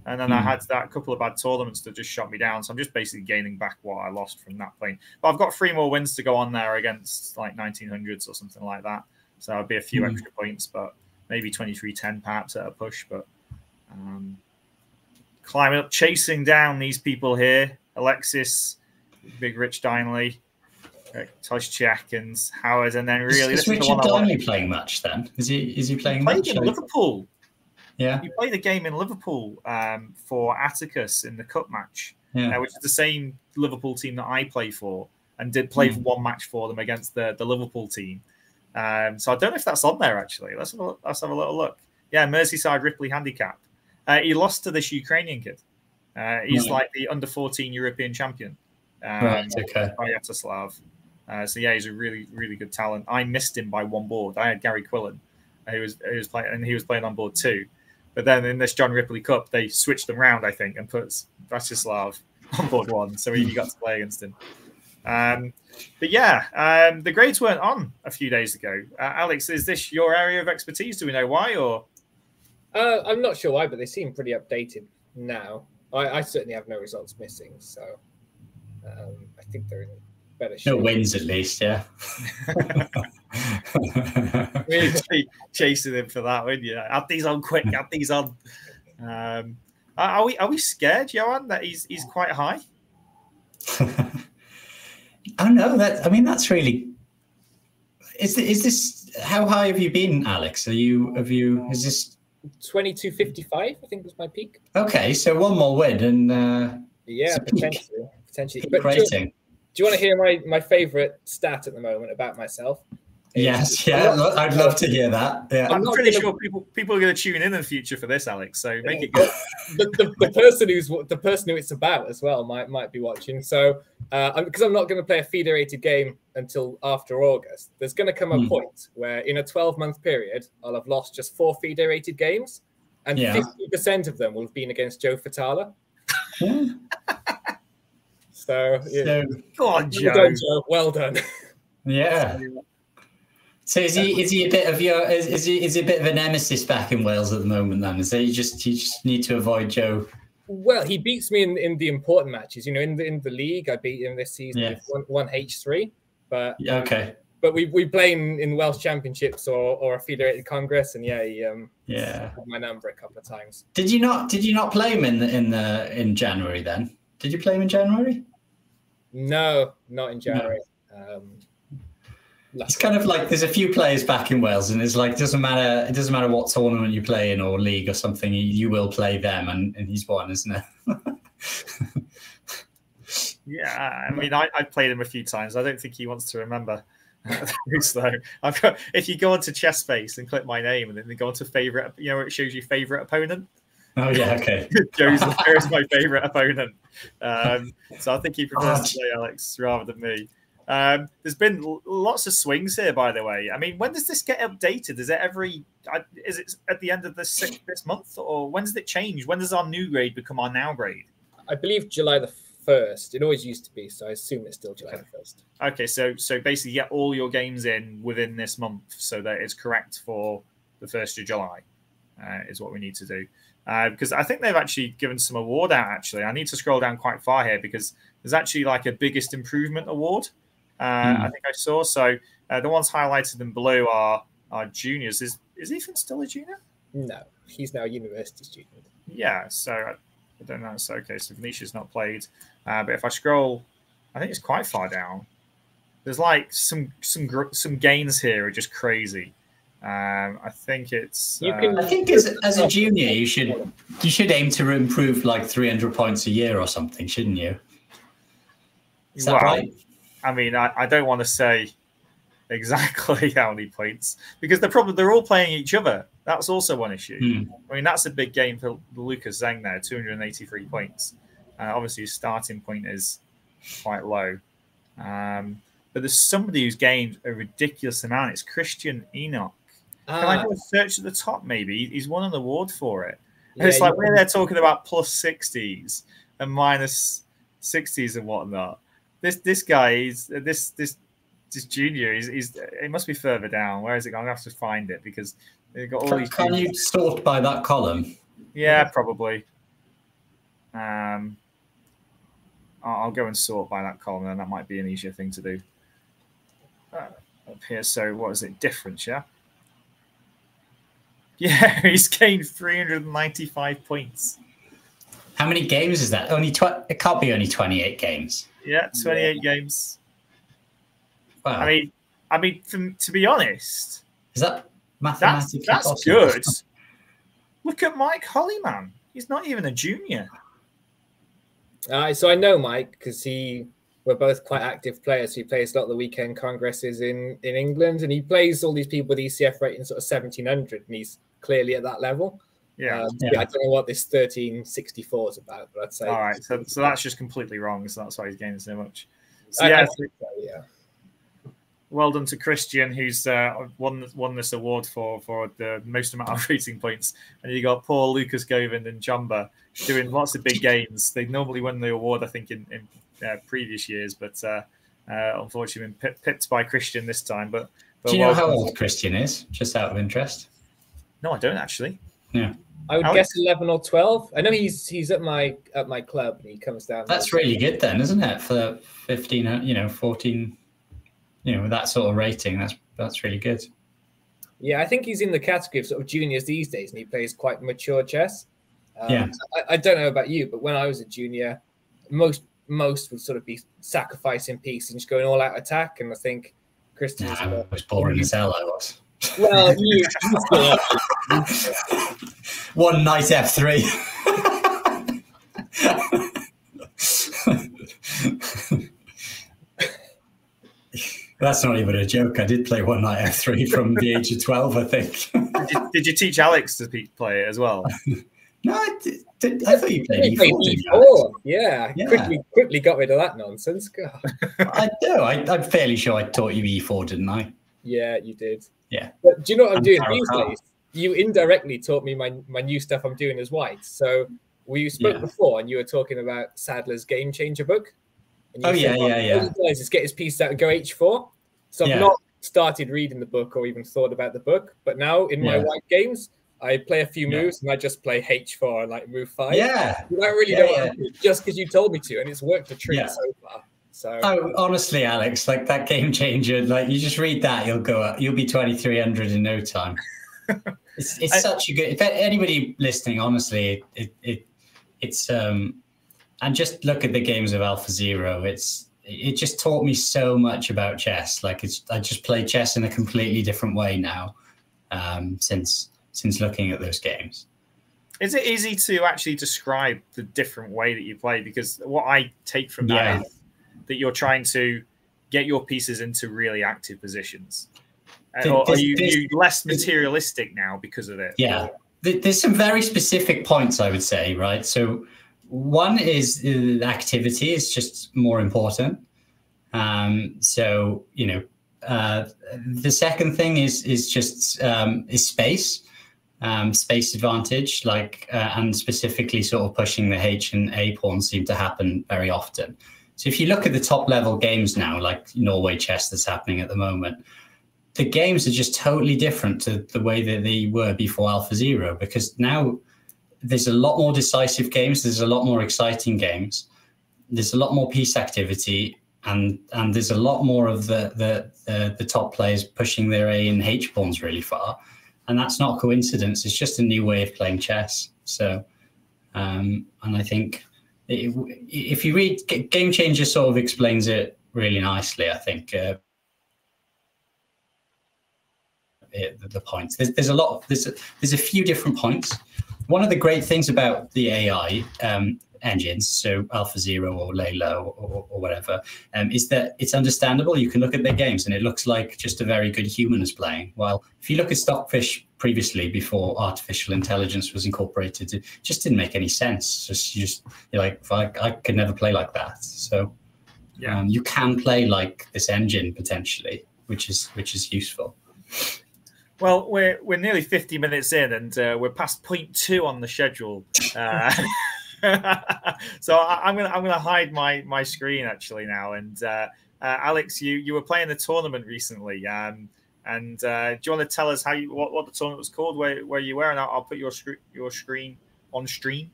A: And then I had that couple of bad tournaments that just shot me down. So I'm just basically gaining back what I lost from that playing. But I've got 3 more wins to go on there against like 1900s or something like that. So I'll be a few extra points, but maybe 23-10 perhaps at a push. But climbing up, chasing down these people here. Alexis, Big Rich Dyneley, Toshchek and Howard. And then really...
B: Is Richard Dyneley playing much then? Is he playing much?
A: In Liverpool.
B: Yeah,
A: he played a game in Liverpool for Atticus in the cup match, which is the same Liverpool team that I play for, and did play for one match for them against the Liverpool team. So I don't know if that's on there actually. Let's have a little look. Yeah, Merseyside Ripley handicap. He lost to this Ukrainian kid. He's like the under-14 European champion.
B: Right. Okay.
A: Vyatoslav. So yeah, he's a really, really good talent. I missed him by 1 board. I had Gary Quillen, who was playing, and he was playing on board 2. But then in this John Ripley Cup, they switched them round, I think, and put Vyatoslav on board 1, so he got to play against him. But yeah, the grades weren't on a few days ago. Alex, is this your area of expertise? Do we know why? Or
C: I'm not sure why, but they seem pretty updated now. I certainly have no results missing, so I think they're in better shape.
B: No wins, at least, yeah.
A: Really chasing him for that, wouldn't you? Add these on quick. Add these on. Are we scared, Johan, that he's quite high?
B: Oh no, that's really. Is this? How high have you been, Alex? Is this
C: 22.55? I think was my peak.
B: Okay, so 1 more win and
C: yeah, potentially. But
B: rating.
C: Do you want to hear my favorite stat at the moment about myself?
B: Yes, I'd love to hear that. Yeah.
A: I'm pretty sure people are going to tune in the future for this, Alex. So make it good.
C: the person who it's about as well might be watching. So because I'm not going to play a federated game until after August, there's going to come a point where in a 12-month period I'll have lost just 4 federated games, and 50% of them will have been against Joe Fatala. So
A: go on, Joe.
C: Well done, Joe. Well done.
B: Yeah. So is he a bit of is he a bit of a nemesis back in Wales at the moment? Then is it you just need to avoid Joe?
C: Well, he beats me in the important matches. In the league, I beat him this season with one H3. But
B: okay,
C: but we play in Welsh Championships or affiliated Congress, and he had my number a couple of times.
B: Did you not play him in January then? Did you play him in January?
C: No, not in January. No.
B: It's kind of like there's a few players back in Wales, and it's like it doesn't matter what tournament you play in or league or something, you will play them, and he's one, isn't it?
A: Yeah, I mean, I played him a few times. I don't think he wants to remember. So if you go onto ChessBase and click my name, and then go onto favorite, where it shows you favorite opponent.
B: Oh yeah, okay.
A: Joe's my favorite opponent. So I think he prefers to play Alex rather than me. There's been lots of swings here, by the way. I mean, when does this get updated? Is it at the end of this month, or when does it change? When does our new grade become our now grade?
C: I believe July the 1st. It always used to be, so I assume it's still July the 1st.
A: Okay, so basically get all your games in within this month so that it's correct for the 1st of July is what we need to do. Because I think they've actually given some award out, actually. I need to scroll down quite far here because there's actually like a biggest improvement award. I think I saw. So the ones highlighted in blue are juniors. Is Ethan still a junior?
C: No, he's now a university student.
A: Yeah, so I don't know. So okay, so Venetia's not played. But if I scroll, I think it's quite far down. There's like some gains here are just crazy. I think it's.
B: I think as a junior, you should aim to improve like 300 points a year or something, shouldn't you? Is that right?
A: I mean, I don't want to say exactly how many points because they're all playing each other. That's also one issue. I mean, that's a big game for Lucas Zeng there, 283 points. Obviously, his starting point is quite low. But there's somebody who's gained a ridiculous amount. It's Christian Enoch. Can I do a search at the top, maybe? He's won an award for it. Yeah, it's like where they're talking about plus 60s and minus 60s and whatnot. This guy, this junior, it must be further down. Where is it going? I'm going to have to find it because they've got all these.
B: Can you sort by that column?
A: Yeah, probably. I'll go and sort by that column, and that might be an easier thing to do. Up here, so what is it? Difference, yeah? Yeah, he's gained 395 points.
B: How many games is that? It can't be only 28 games.
A: Yeah, 28 games.
B: Wow.
A: I mean, to be honest,
B: is that mathematically
A: that's
B: possible?
A: good. Look at Mike Hollyman. He's not even a junior.
C: So I know Mike because we're both quite active players. He plays a lot of the weekend congresses in England, and he plays all these people with ECF rating sort of 1700, and he's clearly at that level. Yeah. I don't know what this 1364 is about, but I'd say.
A: All right, so that's just completely wrong. So that's why he's gaining so much.
C: So,
A: yeah.
C: I think so, yeah.
A: Well done to Christian, who's won this award for the most amount of rating points. And you got Paul, Lucas Govind, and Jumba doing lots of big games. They normally win the award, I think, in previous years, but unfortunately been pipped by Christian this time. But
B: do you know how old Christian is? Just out of interest.
A: No, I don't actually.
B: Yeah,
C: I would guess 11 or 12. I know he's at my club and he comes down.
B: That's really good then, isn't it? For 15, 14. With that sort of rating, that's really good.
C: Yeah, I think he's in the category of sort of juniors these days, and he plays quite mature chess. I don't know about you, but when I was a junior, most would sort of be sacrificing piece and just going all out attack. And I think Christian
B: was boring as hell. I was.
C: Well, you
B: one knight F3. That's not even a joke. I did play one knight F3 from the age of 12, I think.
A: Did you teach Alex to play it as well?
B: No, I thought you played
C: E4. Yeah. Quickly got rid of that nonsense. God.
B: I do. I'm fairly sure I taught you E4, didn't I?
C: Yeah, you did.
B: Yeah.
C: But do you know what I'm doing these days? You indirectly taught me my new stuff I'm doing as white. So we spoke before, and you were talking about Sadler's Game Changer book. And you
B: yeah.
C: Just get his piece out and go H4. So I've not started reading the book or even thought about the book. But now in my white games, I play a few moves and I just play H4 and like move 5.
B: Yeah.
C: I really don't want to, just because you told me to, and it's worked a treat so far. So,
B: oh, honestly, Alex, like that game changer, like you just read that, you'll go up, you'll be 2,300 in no time. It's such a good. If anybody listening, honestly, it's and just look at the games of AlphaZero. It just taught me so much about chess. Like I just play chess in a completely different way now, since looking at those games.
A: Is it easy to actually describe the different way that you play? Because what I take from that is that you're trying to get your pieces into really active positions. Or are you less materialistic now because of it?
B: Yeah, there's some very specific points, I would say, right? So one is activity is just more important. So, the second thing is just is space. Space advantage, and specifically sort of pushing the H and A pawns seem to happen very often. So if you look at the top level games now, like Norway chess that's happening at the moment, the games are just totally different to the way that they were before AlphaZero, because now there's a lot more decisive games, there's a lot more exciting games, there's a lot more piece activity, and there's a lot more of the top players pushing their A and H pawns really far. And that's not a coincidence. It's just a new way of playing chess. So, and I think if you read Game Changer, sort of explains it really nicely. I think the points. There's a lot. There's a few different points. One of the great things about the AI engines, so AlphaZero or Layla or whatever, is that it's understandable. You can look at their games and it looks like just a very good human is playing. While if you look at Stockfish previously, before artificial intelligence was incorporated, it just didn't make any sense. You're like, I could never play like that. So yeah, you can play like this engine potentially, which is useful.
A: Well, we're nearly 50 minutes in, and we're past point 2 on the schedule. So I'm gonna hide my screen actually now. And Alex, you were playing the tournament recently, and do you want to tell us what the tournament was called, where you were, and I'll put your screen on stream.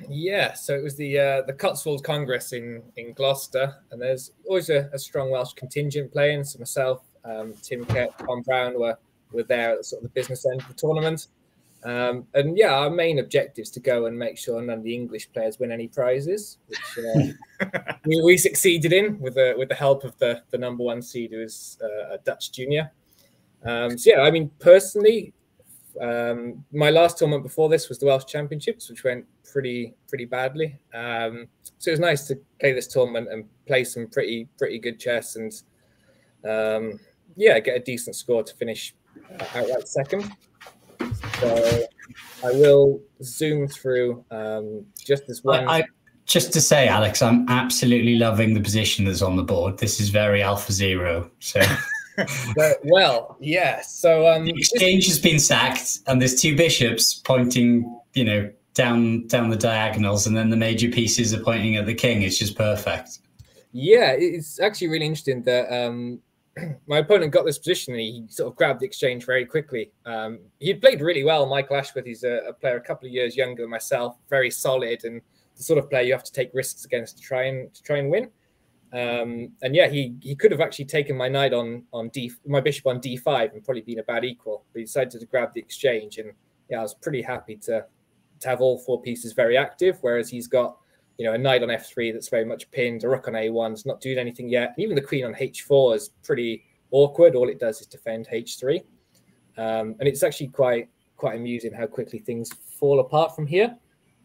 C: Yeah, so it was the Cotswold Congress in Gloucester, and there's always a strong Welsh contingent playing. So myself, Tim Kett, Tom Brown were there at sort of the business end of the tournament. And yeah, our main objective is to go and make sure none of the English players win any prizes, which we succeeded in with the help of the number 1 seed, who is a Dutch junior. So yeah, I mean, personally, my last tournament before this was the Welsh Championships, which went pretty badly. So it was nice to play this tournament and play some pretty good chess, and yeah, get a decent score to finish outright second. So I will zoom through just this one.
B: Just to say, Alex, I'm absolutely loving the position that's on the board. This is very AlphaZero. So,
C: well, yeah. So
B: the exchange has been sacked, and there's 2 bishops pointing, down the diagonals, and then the major pieces are pointing at the king. It's just perfect.
C: Yeah, it's actually really interesting that my opponent got this position and he sort of grabbed the exchange very quickly. He played really well. Michael Ashworth, he's a player a couple of years younger than myself, very solid, and the sort of player you have to take risks against to try and win. And yeah, he could have actually taken my knight on my bishop on d5 and probably been a bad equal, but he decided to grab the exchange. And yeah, I was pretty happy to have all 4 pieces very active, whereas he's got a knight on f3 that's very much pinned, a rook on a1 is not doing anything yet. And even the queen on h4 is pretty awkward. All it does is defend h3. And it's actually quite amusing how quickly things fall apart from here.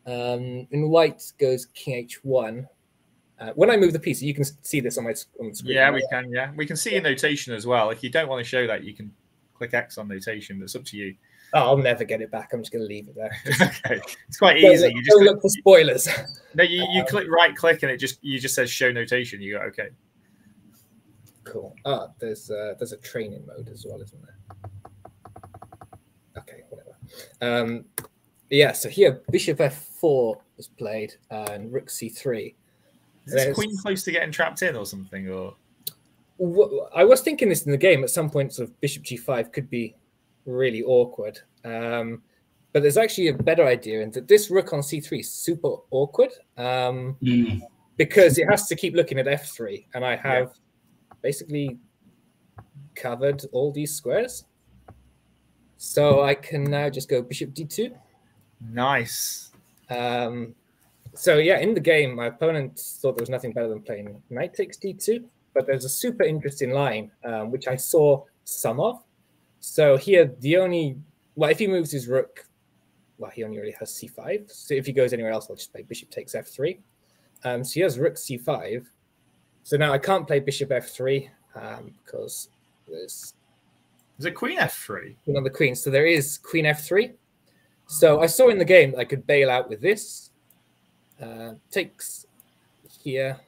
C: And white goes king h1. When I move the piece, you can see this on the screen.
A: Yeah, we can. Yeah, we can see your notation as well. If you don't want to show that, you can click X on notation. That's up to you.
C: Oh, I'll never get it back. I'm just going to leave it there.
A: Okay, it's quite easy.
C: You just look for spoilers.
A: No, you click right click and it just says show notation. You go okay.
C: Cool. There's a training mode as well, isn't there? Okay, whatever. Yeah. So here, bishop f4 was played and rook c3.
A: Is this queen close to getting trapped in or something? Or
C: I was thinking this in the game at some point. Sort of bishop g5 could be really awkward, but there's actually a better idea in that this rook on c3 is super awkward, because it has to keep looking at f3, and I have basically covered all these squares. So I can now just go bishop d2.
A: Nice.
C: So yeah, in the game, my opponent thought there was nothing better than playing knight takes d2, but there's a super interesting line, which I saw some of. So here, if he moves his rook, well, he only really has c5. So if he goes anywhere else, I'll just play bishop takes f3. So he has rook c5. So now I can't play bishop f3 because there's
A: it queen f3?
C: On the queen. So there is queen f3. So I saw in the game that I could bail out with this. Takes here,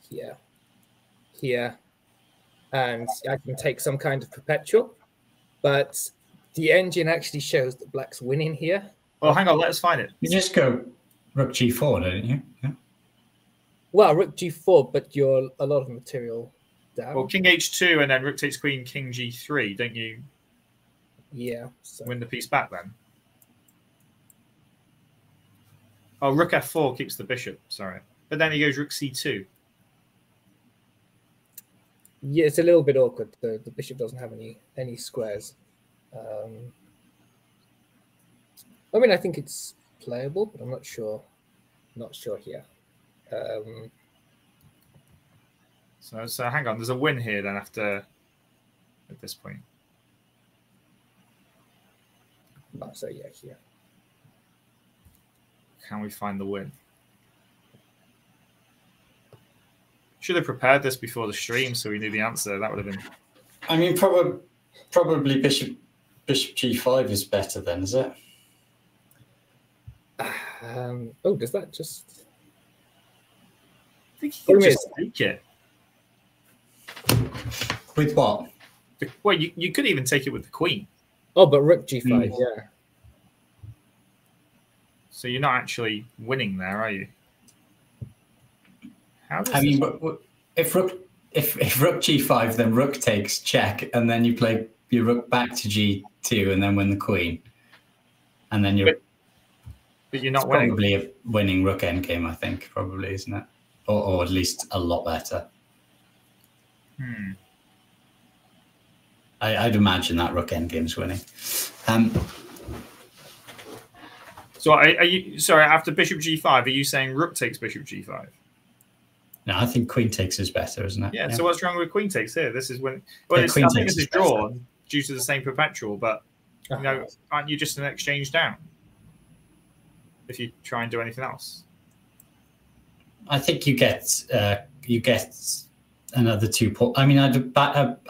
C: here, here, and I can take some kind of perpetual. But the engine actually shows that black's winning here.
A: Well, hang on, let us find it.
B: You just go rook g4, don't you? Yeah.
C: Well, rook g4, but you're a lot of material down.
A: Well, king h2 and then rook takes queen, king g3. Don't you?
C: Yeah. So.
A: Win the piece back then. Oh, rook f4 keeps the bishop. Sorry, but then he goes rook c2.
C: Yeah, it's a little bit awkward. The bishop doesn't have any squares. I mean, I think it's playable, but I'm not sure. Not sure here.
A: So hang on. There's a win here then after at this point.
C: So yeah, here.
A: Can we find the win? Should have prepared this before the stream so we knew the answer. That would have been.
B: I mean, probably bishop g5 is better then, is it?
C: Oh, does that just?
A: I think you can just take it.
B: With what?
A: Well, you could even take it with the queen.
C: Oh, but rook g5, yeah.
A: So you're not actually winning there, are you?
B: If rook g5, then rook takes check, and then you play your rook back to g2, and then win the queen, and then you're.
A: But you're not winning.
B: Probably a winning rook endgame, I think, probably, isn't it? Or at least a lot better. I'd imagine that rook endgame's winning.
A: So are you sorry? After bishop g5, are you saying rook takes bishop g5?
B: No, I think queen takes is better, isn't it?
A: Yeah. So what's wrong with queen takes here? This is when. Well, I think this is drawn due to the same perpetual, but aren't you just an exchange down if you try and do anything else?
B: I think you get another 2 points. I mean, I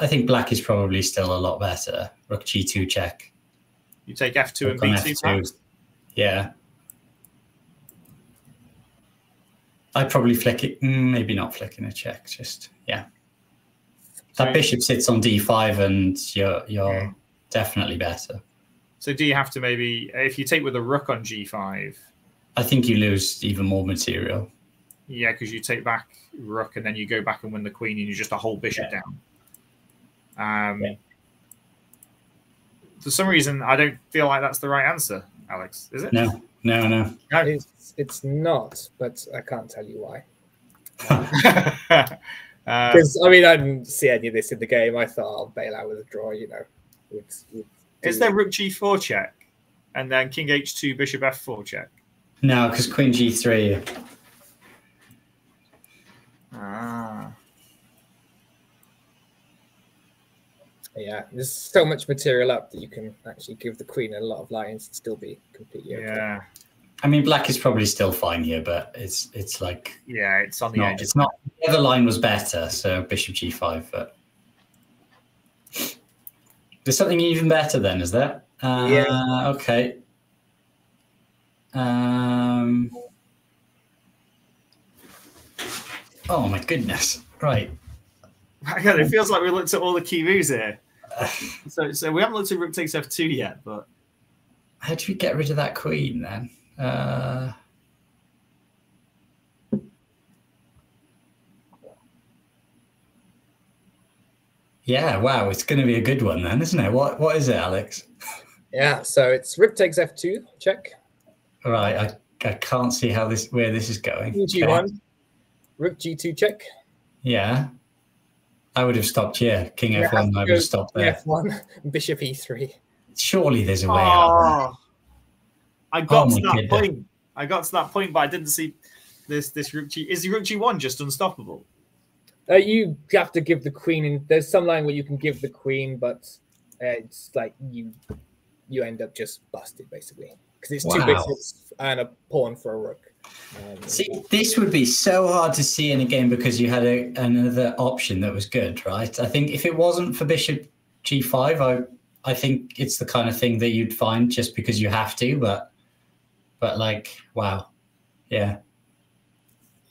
B: think black is probably still a lot better. Rook g2 check.
A: You take f2 and b2 perhaps?
B: Yeah. I'd probably flick it. Maybe not flicking a check. Just yeah. That bishop sits on d5, and you're definitely better.
A: So do you have to maybe, if you take with a rook on g5?
B: I think you lose even more material.
A: Yeah, because you take back rook, and then you go back and win the queen, and you're just a whole bishop down. For some reason, I don't feel like that's the right answer, Alex. Is it?
B: No.
C: It's not, but I can't tell you why. Because I mean, I didn't see any of this in the game. I thought I'll bail out with a draw.
A: Is there rook g4 check, and then king h2, bishop f4 check?
B: No, because queen g3.
C: Yeah, there's so much material up that you can actually give the queen a lot of lines and still be completely okay.
A: Yeah.
B: I mean, black is probably still fine here, but it's like
A: it's on the edge.
B: It's not. The other line was better, so bishop g5. But there's something even better then, is there?
C: Yeah.
B: Okay. Oh my goodness! Right.
A: God, it feels like we looked at all the key moves here. So we haven't looked at rook takes f2 yet, but
B: how do we get rid of that queen then? Yeah, wow, it's going to be a good one then, isn't it? What is it, Alex?
C: Yeah, so it's rook takes f2, check.
B: All right, I can't see where this is going.
C: G1. Rook G2 check.
B: Yeah. I would have stopped here. King F1, I would have stopped there.
C: F1, Bishop E3.
B: Surely there's a way out.
A: I got to that point. I got to that point, but I didn't see this Rook G. Is the Rook G1 just unstoppable?
C: You have to give the queen, and there's some line where you can give the queen, but it's like you end up just busted basically because it's two bishops and a pawn for a rook.
B: See, this would be so hard to see in a game because you had another option that was good, right? I think if it wasn't for Bishop G5, I think it's the kind of thing that you'd find just because you have to, but like, wow. Yeah,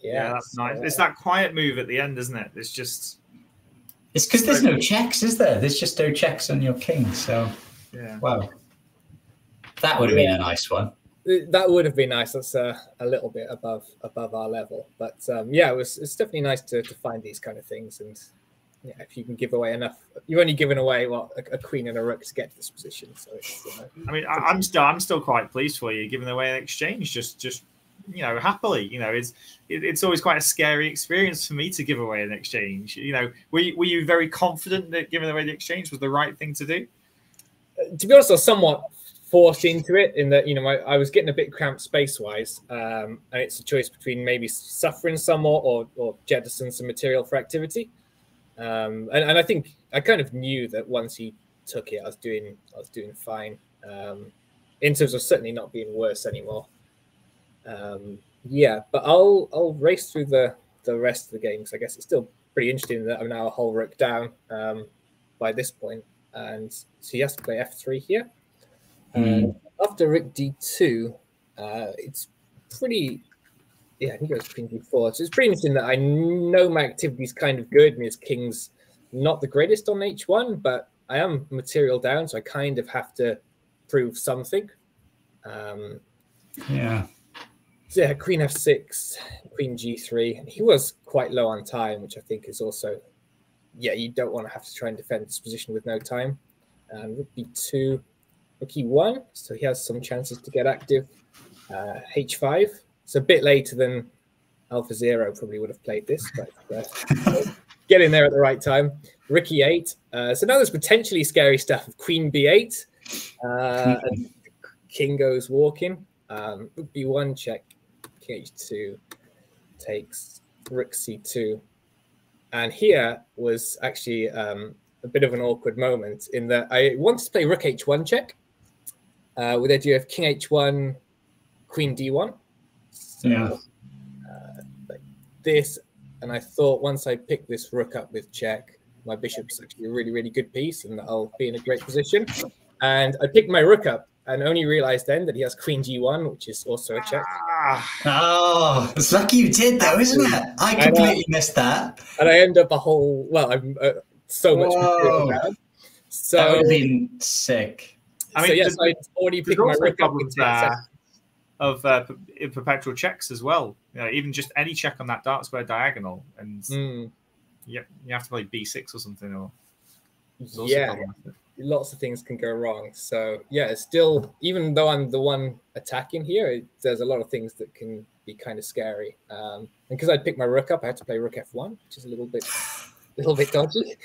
A: that's nice. It's that quiet move at the end, isn't it? It's because
B: there's no checks, is there? There's just no checks on your king. So,
A: yeah.
B: Wow. That would have been a nice one.
C: That would have been nice. That's a little bit above our level. But it's definitely nice to find these kind of things. And yeah, if you can give away enough, you've only given away a queen and a rook to get to this position. So it's,
A: I mean, I'm still quite pleased for you giving away an exchange. Just happily. It's always quite a scary experience for me to give away an exchange. Were you very confident that giving away the exchange was the right thing to do?
C: To be honest, I was somewhat forced into it in that I was getting a bit cramped space wise, and it's a choice between maybe suffering somewhat or jettison some material for activity. And I think I kind of knew that once he took it, I was doing fine in terms of certainly not being worse anymore. But I'll race through the rest of the game because I guess it's still pretty interesting that I'm now a whole rook down by this point, and so he has to play F3 here. After Rook D2, it's pretty. Yeah, I think it goes Queen D4. So it's pretty interesting that I know my activity is kind of good and his king's not the greatest on H1, but I am material down, so I kind of have to prove something. So yeah, Queen F6, Queen G3. He was quite low on time, which I think is also, you don't want to have to try and defend this position with no time. Rook B2. Rook E1, so he has some chances to get active. H5, it's a bit later than Alpha Zero probably would have played this, but get in there at the right time. Rook E8, so now there's potentially scary stuff of Queen B8, and King goes walking. Rook B1 check, King H2 takes Rook C2, and here was actually a bit of an awkward moment in that I wanted to play Rook H1 check. With the idea of King H1, Queen D1. So, like this, and I thought once I pick this rook up with check, my bishop's actually a really, really good piece, and I'll be in a great position. And I picked my rook up, and only realized then that he has Queen G1, which is also a check.
B: Oh, it's lucky you did, though, isn't it? I completely missed that.
C: And I end up I'm so much more down. So
B: that would have been sick.
A: I mean,
C: so I already picked my rook up
A: of perpetual checks as well. Even just any check on that dark square diagonal, and you have to play B6 or something. Or
C: lots of things can go wrong. So it's still, even though I'm the one attacking here, there's a lot of things that can be kind of scary. And because I picked my rook up, I had to play Rook F1, which is a little bit dodgy.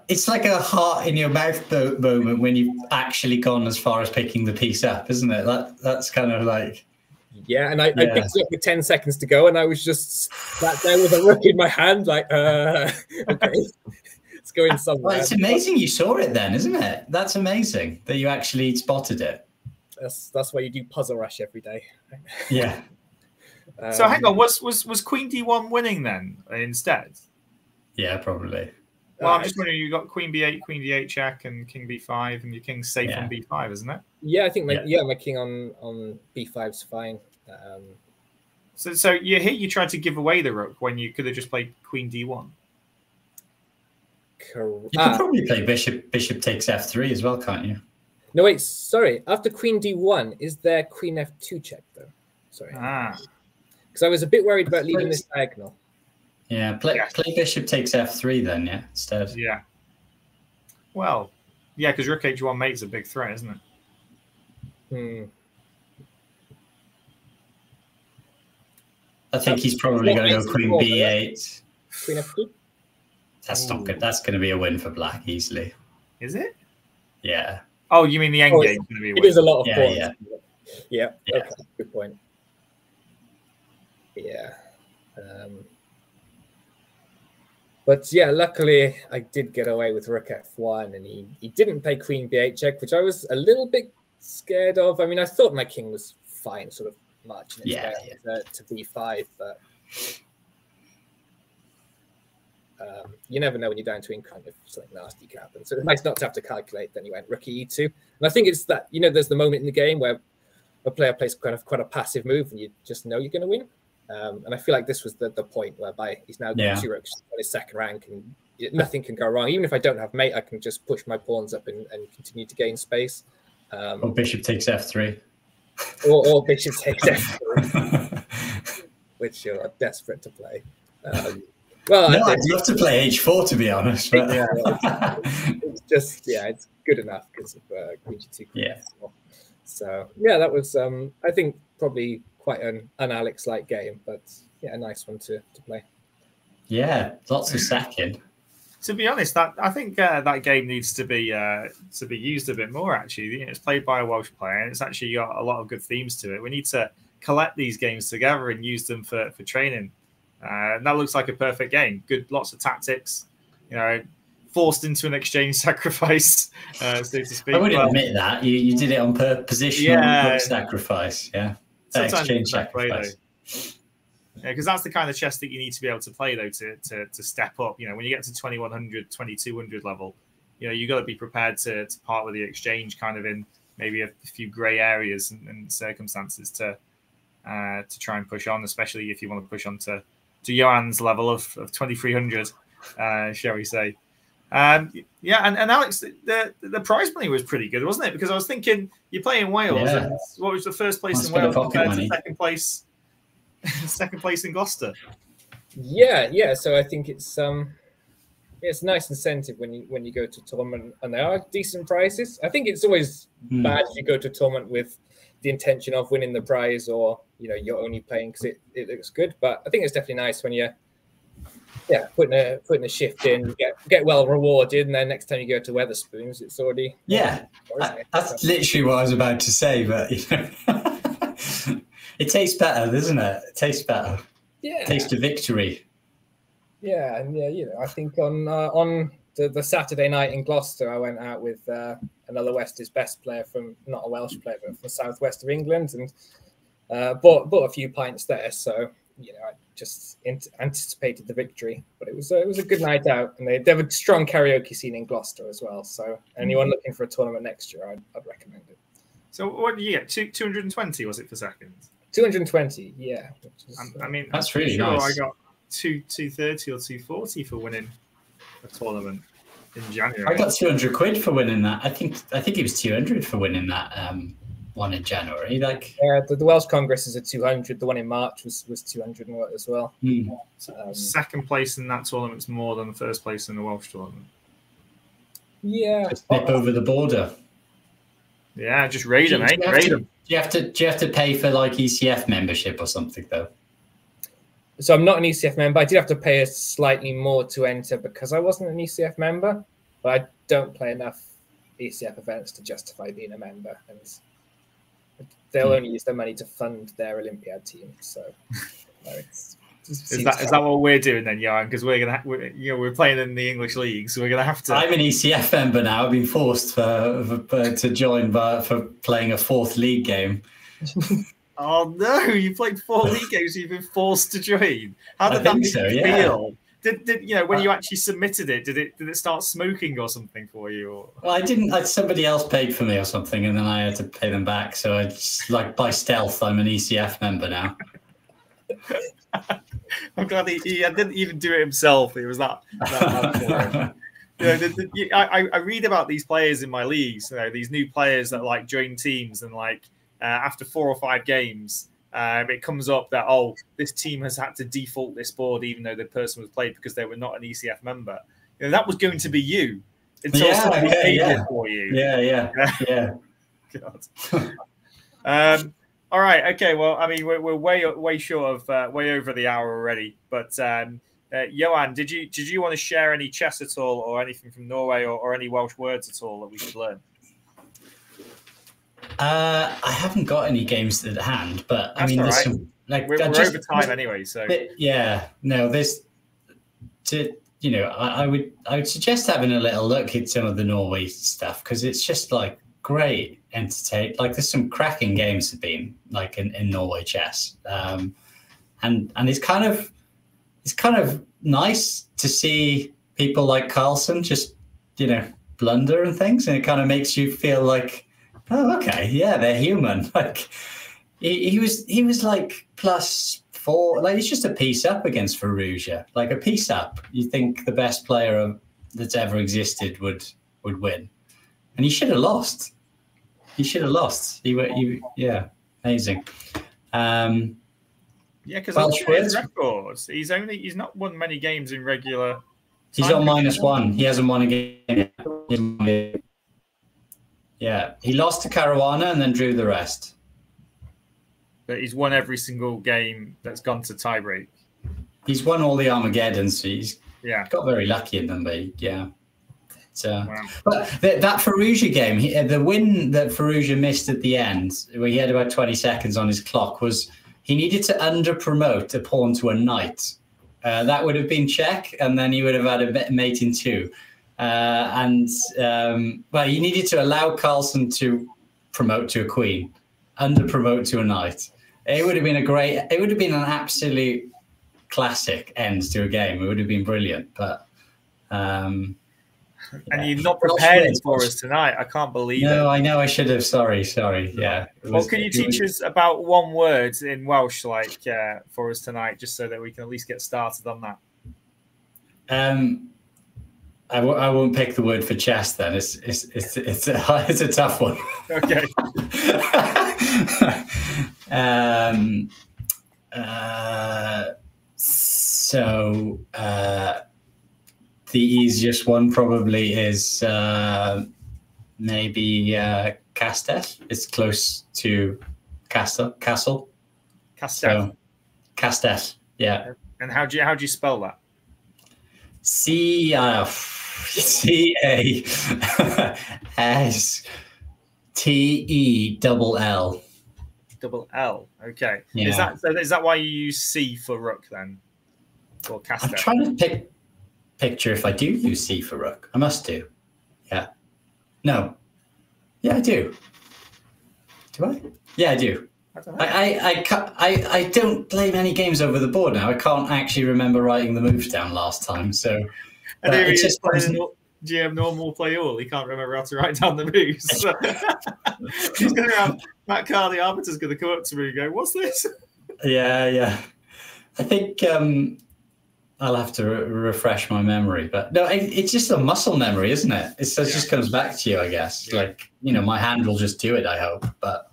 B: It's like a heart in your mouth moment when you've actually gone as far as picking the piece up, isn't it? That's kind of like...
C: And I picked it up with 10 seconds to go, and I was just sat there with a rook in my hand, like, okay, it's going somewhere.
B: Well, it's amazing you saw it then, isn't it? That's amazing that you actually spotted it.
C: That's why you do Puzzle Rush every day.
B: Yeah.
A: So hang on, was Queen D1 winning then instead?
B: Yeah, probably.
A: Well, I'm just wondering, you got Queen B8, Queen D8 check, and King B5, and your king's safe on B5, isn't it?
C: Yeah, I think my king on B5 is fine.
A: So you tried to give away the rook when you could have just played Queen D1.
C: Correct.
B: You could probably play Bishop takes F3 as well, can't you?
C: No, wait, sorry. After Queen D1, is there Queen F2 check though? Sorry. Because I was a bit worried about leaving this diagonal.
B: Yeah, play Bishop takes F3 then, instead.
A: Yeah. Well, because Rook H1 mate's a big threat, isn't it?
B: I think he's probably going to go queen b8.
C: Queen f2.
B: That's not good. That's going to be a win for black easily.
A: Is it?
B: Yeah.
A: Oh, you mean the end game? Going to be a win.
C: It is a lot of points.
B: Yeah.
C: Okay, good point. Yeah. But yeah, luckily I did get away with rook f1, and he didn't play queen b8 check, which I was a little bit scared of. I mean, I thought my king was fine, sort of marching its way to b5, but you never know when you're down to income if something nasty can happen. So it's nice not to have to calculate. Then he went rook e2, and I think it's that, you know, there's the moment in the game where a player plays quite a passive move, and you just know you're going to win. And I feel like this was the point whereby he's now got 2 rooks on his second rank, and nothing can go wrong. Even if I don't have mate, I can just push my pawns up and continue to gain space.
B: Or bishop takes f3.
C: Or bishop takes f3, which you're desperate to play. Well,
B: no, I'd love to play h4, to be honest. But...
C: it's just, it's good enough because of queen g2.
B: Yeah.
C: So, that was, I think, probably quite an Alex-like game, but a nice one to play.
B: Yeah, lots of sacking.
A: To be honest, I think that game needs to be used a bit more. Actually, you know, it's played by a Welsh player, and it's actually got a lot of good themes to it. We need to collect these games together and use them for training. And that looks like a perfect game. Good, lots of tactics. You know, forced into an exchange sacrifice, so to speak.
B: I would admit that you did it on positional sacrifice. Yeah, exchange sacrifice.
A: Yeah, because that's the kind of chess that you need to be able to play, though, to step up. You know, when you get to 2100, 2200 level, you know, you've got to be prepared to part with the exchange kind of in maybe a few grey areas and circumstances to try and push on, especially if you want to push on to Johan's level of 2300, shall we say. And Alex, the prize money was pretty good, wasn't it? Because I was thinking, you're playing Wales, and what was the first place in Wales compared to second place? Second place in Gloucester.
C: Yeah. So I think it's a nice incentive when you go to a tournament, and there are decent prizes. I think it's always bad if you go to a tournament with the intention of winning the prize, or you're only playing because it looks good. But I think it's definitely nice when you're putting a shift in, get well rewarded, and then next time you go to Wetherspoons, it's already
B: that's literally what I was about to say, but it tastes better, doesn't it? It tastes better. Yeah. Taste of victory.
C: Yeah, and I think on the Saturday night in Gloucester, I went out with another West's best player from, not a Welsh player, but from the southwest of England, and bought a few pints there. So I just anticipated the victory, but it was a good night out, and they have a strong karaoke scene in Gloucester as well. So anyone looking for a tournament next year, I'd recommend it.
A: So what did you get? 220 was it for second?
C: 220, yeah.
A: I mean,
B: that's really nice.
A: I got 230 or 240 for winning a tournament in January.
B: I got 200 quid for winning that. I think it was 200 for winning that one in January.
C: The Welsh Congress is at 200. The one in March was 200 as well.
A: Second place in that tournament is more than the first place in the Welsh tournament.
C: Yeah,
B: just nip over the border.
A: Yeah, just raid them, raid them.
B: Do you have to pay for ECF membership or something though?
C: So I'm not an ECF member. I did have to pay slightly more to enter because I wasn't an ECF member, but I don't play enough ECF events to justify being a member, and they'll only use their money to fund their Olympiad team. So
A: is that what we're doing then, Johan? Because we're playing in the English league, so we're gonna have to.
B: I'm an ECF member now. I've been forced to join for playing a 4th league game.
A: Oh no! You played 4 league games. You've been forced to join. How did that make you feel? Did when you actually submitted it? Did it start smoking or something for you? Or?
B: Well, I didn't. Somebody else paid for me or something, and then I had to pay them back. So I just, by stealth, I'm an ECF member now.
A: I'm glad he didn't even do it himself. It was that bad for him. I read about these players in my leagues. These new players that join teams, and after 4 or 5 games, it comes up that this team has had to default this board even though the person was played because they were not an ECF member. That was going to be you until somebody paid it for you.
B: Yeah.
A: God. All right. Okay. Well, I mean, we're way short of way over the hour already. But Johan, did you want to share any chess at all, or anything from Norway, or any Welsh words at all that we should learn?
B: I haven't got any games at hand, but I mean, there's some like
A: we're over time anyway. So
B: yeah, no, there's I would suggest having a little look at some of the Norway stuff, because it's just like great entertain. Like there's some cracking games have been like in Norway chess, and it's kind of nice to see people like Carlsen just blunder and things, and it kind of makes you feel like, oh, okay, yeah, they're human. Like he was like +4, like he's just a piece up against Ferrugia. Like a piece up, you think the best player that's ever existed would win, and he should have lost. Yeah, amazing.
A: Yeah, because on his records, he's not won many games in regular.
B: He's on -1. He hasn't won a game yet. Yeah, he lost to Caruana and then drew the rest.
A: But he's won every single game that's gone to tiebreak.
B: He's won all the Armageddons. So he's
A: got
B: very lucky in them, but yeah. Wow. But that Ferrugia game, the win that Ferrugia missed at the end, where he had about 20 seconds on his clock, was he needed to under-promote a pawn to a knight. That would have been check, and then he would have had a mate in 2. Well, he needed to allow Carlsen to promote to a queen, under-promote to a knight. It would have been an absolute classic end to a game. It would have been brilliant, but...
A: And you've not prepared it for us tonight. I can't believe it.
B: No, I know I should have. Sorry. Yeah.
A: Well, can you teach us about one word in Welsh, like for us tonight, just so that we can at least get started on that?
B: I won't pick the word for chess then. It's a tough one.
A: Okay.
B: The easiest one probably is maybe Castell. It's close to Castle.
A: Castell.
B: So, Castell, yeah.
A: And how do you spell that?
B: CASTELL.
A: Double L. Okay.
B: Yeah.
A: Is that why you use C for rook then? Or Castell?
B: I'm trying to picture if I do use C for rook. I must do. Yeah. No. Yeah, I do. Do I? Yeah, I do. I don't play many games over the board now. I can't actually remember writing the moves down last time. So
A: do you have normal play all? He can't remember how to write down the moves. He's going to have Matt Carr, the arbiter's going to come up to me and go, "What's this?"
B: Yeah. I think I'll have to refresh my memory, but no, it's just a muscle memory, isn't it? It just comes back to you, I guess. Yeah. Like, my hand will just do it, I hope. But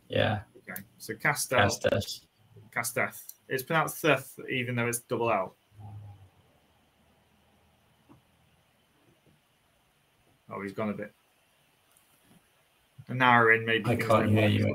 B: yeah.
A: Okay. So Castell. It's pronounced Theth, even though it's double L. Oh, he's gone a bit. An hour in, maybe.
B: I can't hear you.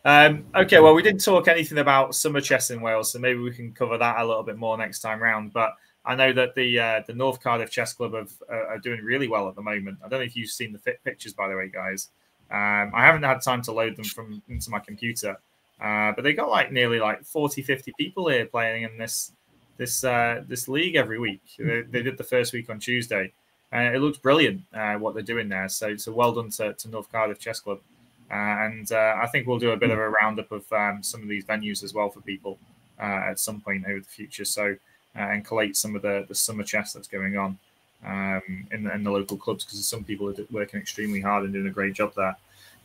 A: Okay, well, we didn't talk anything about summer chess in Wales, so maybe we can cover that a little bit more next time round. But I know that the North Cardiff Chess Club are doing really well at the moment. I don't know if you've seen the pictures, by the way, guys. I haven't had time to load them into my computer, but they got nearly 40, 50 people here playing in this league every week. They did the first week on Tuesday. It looks brilliant what they're doing there. So well done to North Cardiff Chess Club. And I think we'll do a bit of a roundup of some of these venues as well for people at some point over the future. So and collate some of the summer chess that's going on in the local clubs, because some people are working extremely hard and doing a great job there.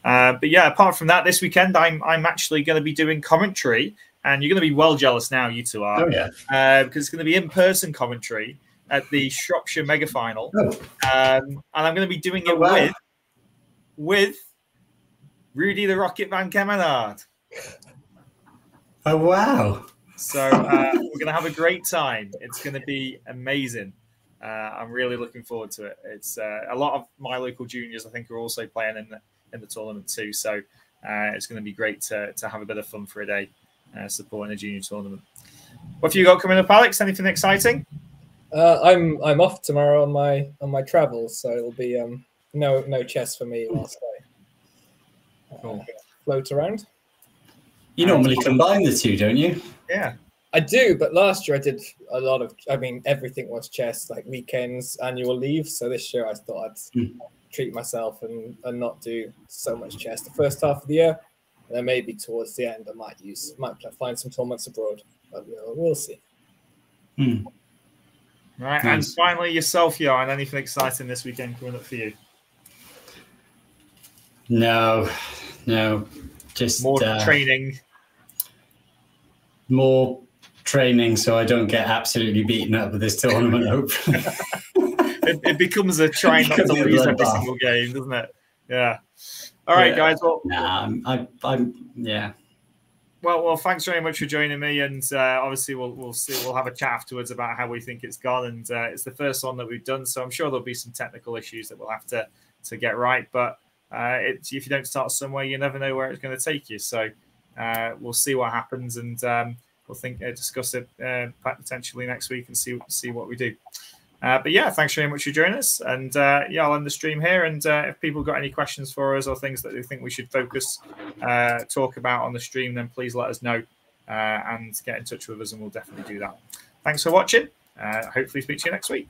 A: But yeah, apart from that, this weekend I'm actually going to be doing commentary, and you're going to be well jealous now, you two are.
B: Oh yeah.
A: Because it's going to be in-person commentary at the Shropshire Mega Final, and I'm going to be doing it with Rudy the Rocket Van Kemenard.
B: Oh, wow.
A: So we're going to have a great time. It's going to be amazing. I'm really looking forward to it. It's a lot of my local juniors, I think, are also playing in the tournament too. So it's going to be great to have a bit of fun for a day supporting a junior tournament. What have you got coming up, Alex? Anything exciting?
C: I'm off tomorrow on my travels, so it'll be no chess for me whilst I float around.
B: You normally combine the two, don't you?
A: Yeah,
C: I do, but last year I did a lot of. I mean, everything was chess, like weekends, annual leave. So this year I thought I'd treat myself and not do so much chess the first half of the year, and then maybe towards the end I might find some tournaments abroad. But we'll see.
A: Right,
B: Nice.
A: and finally yourself, Johan. Anything exciting this weekend coming up for you?
B: No, just
A: More training.
B: More training, so I don't get absolutely beaten up with this tournament. Hopefully,
A: it becomes a trying not to lose every single game, doesn't it? Yeah. All right, guys. Well,
B: yeah.
A: Well, thanks very much for joining me, and obviously we'll see. We'll have a chat afterwards about how we think it's gone, and it's the first one that we've done, so I'm sure there'll be some technical issues that we'll have to get right. But if you don't start somewhere, you never know where it's going to take you. So we'll see what happens, and we'll discuss it potentially next week and see what we do. But yeah, thanks very much for joining us. And yeah, I'll end the stream here. And if people got any questions for us or things that they think we should talk about on the stream, then please let us know and get in touch with us, and we'll definitely do that. Thanks for watching. Hopefully speak to you next week.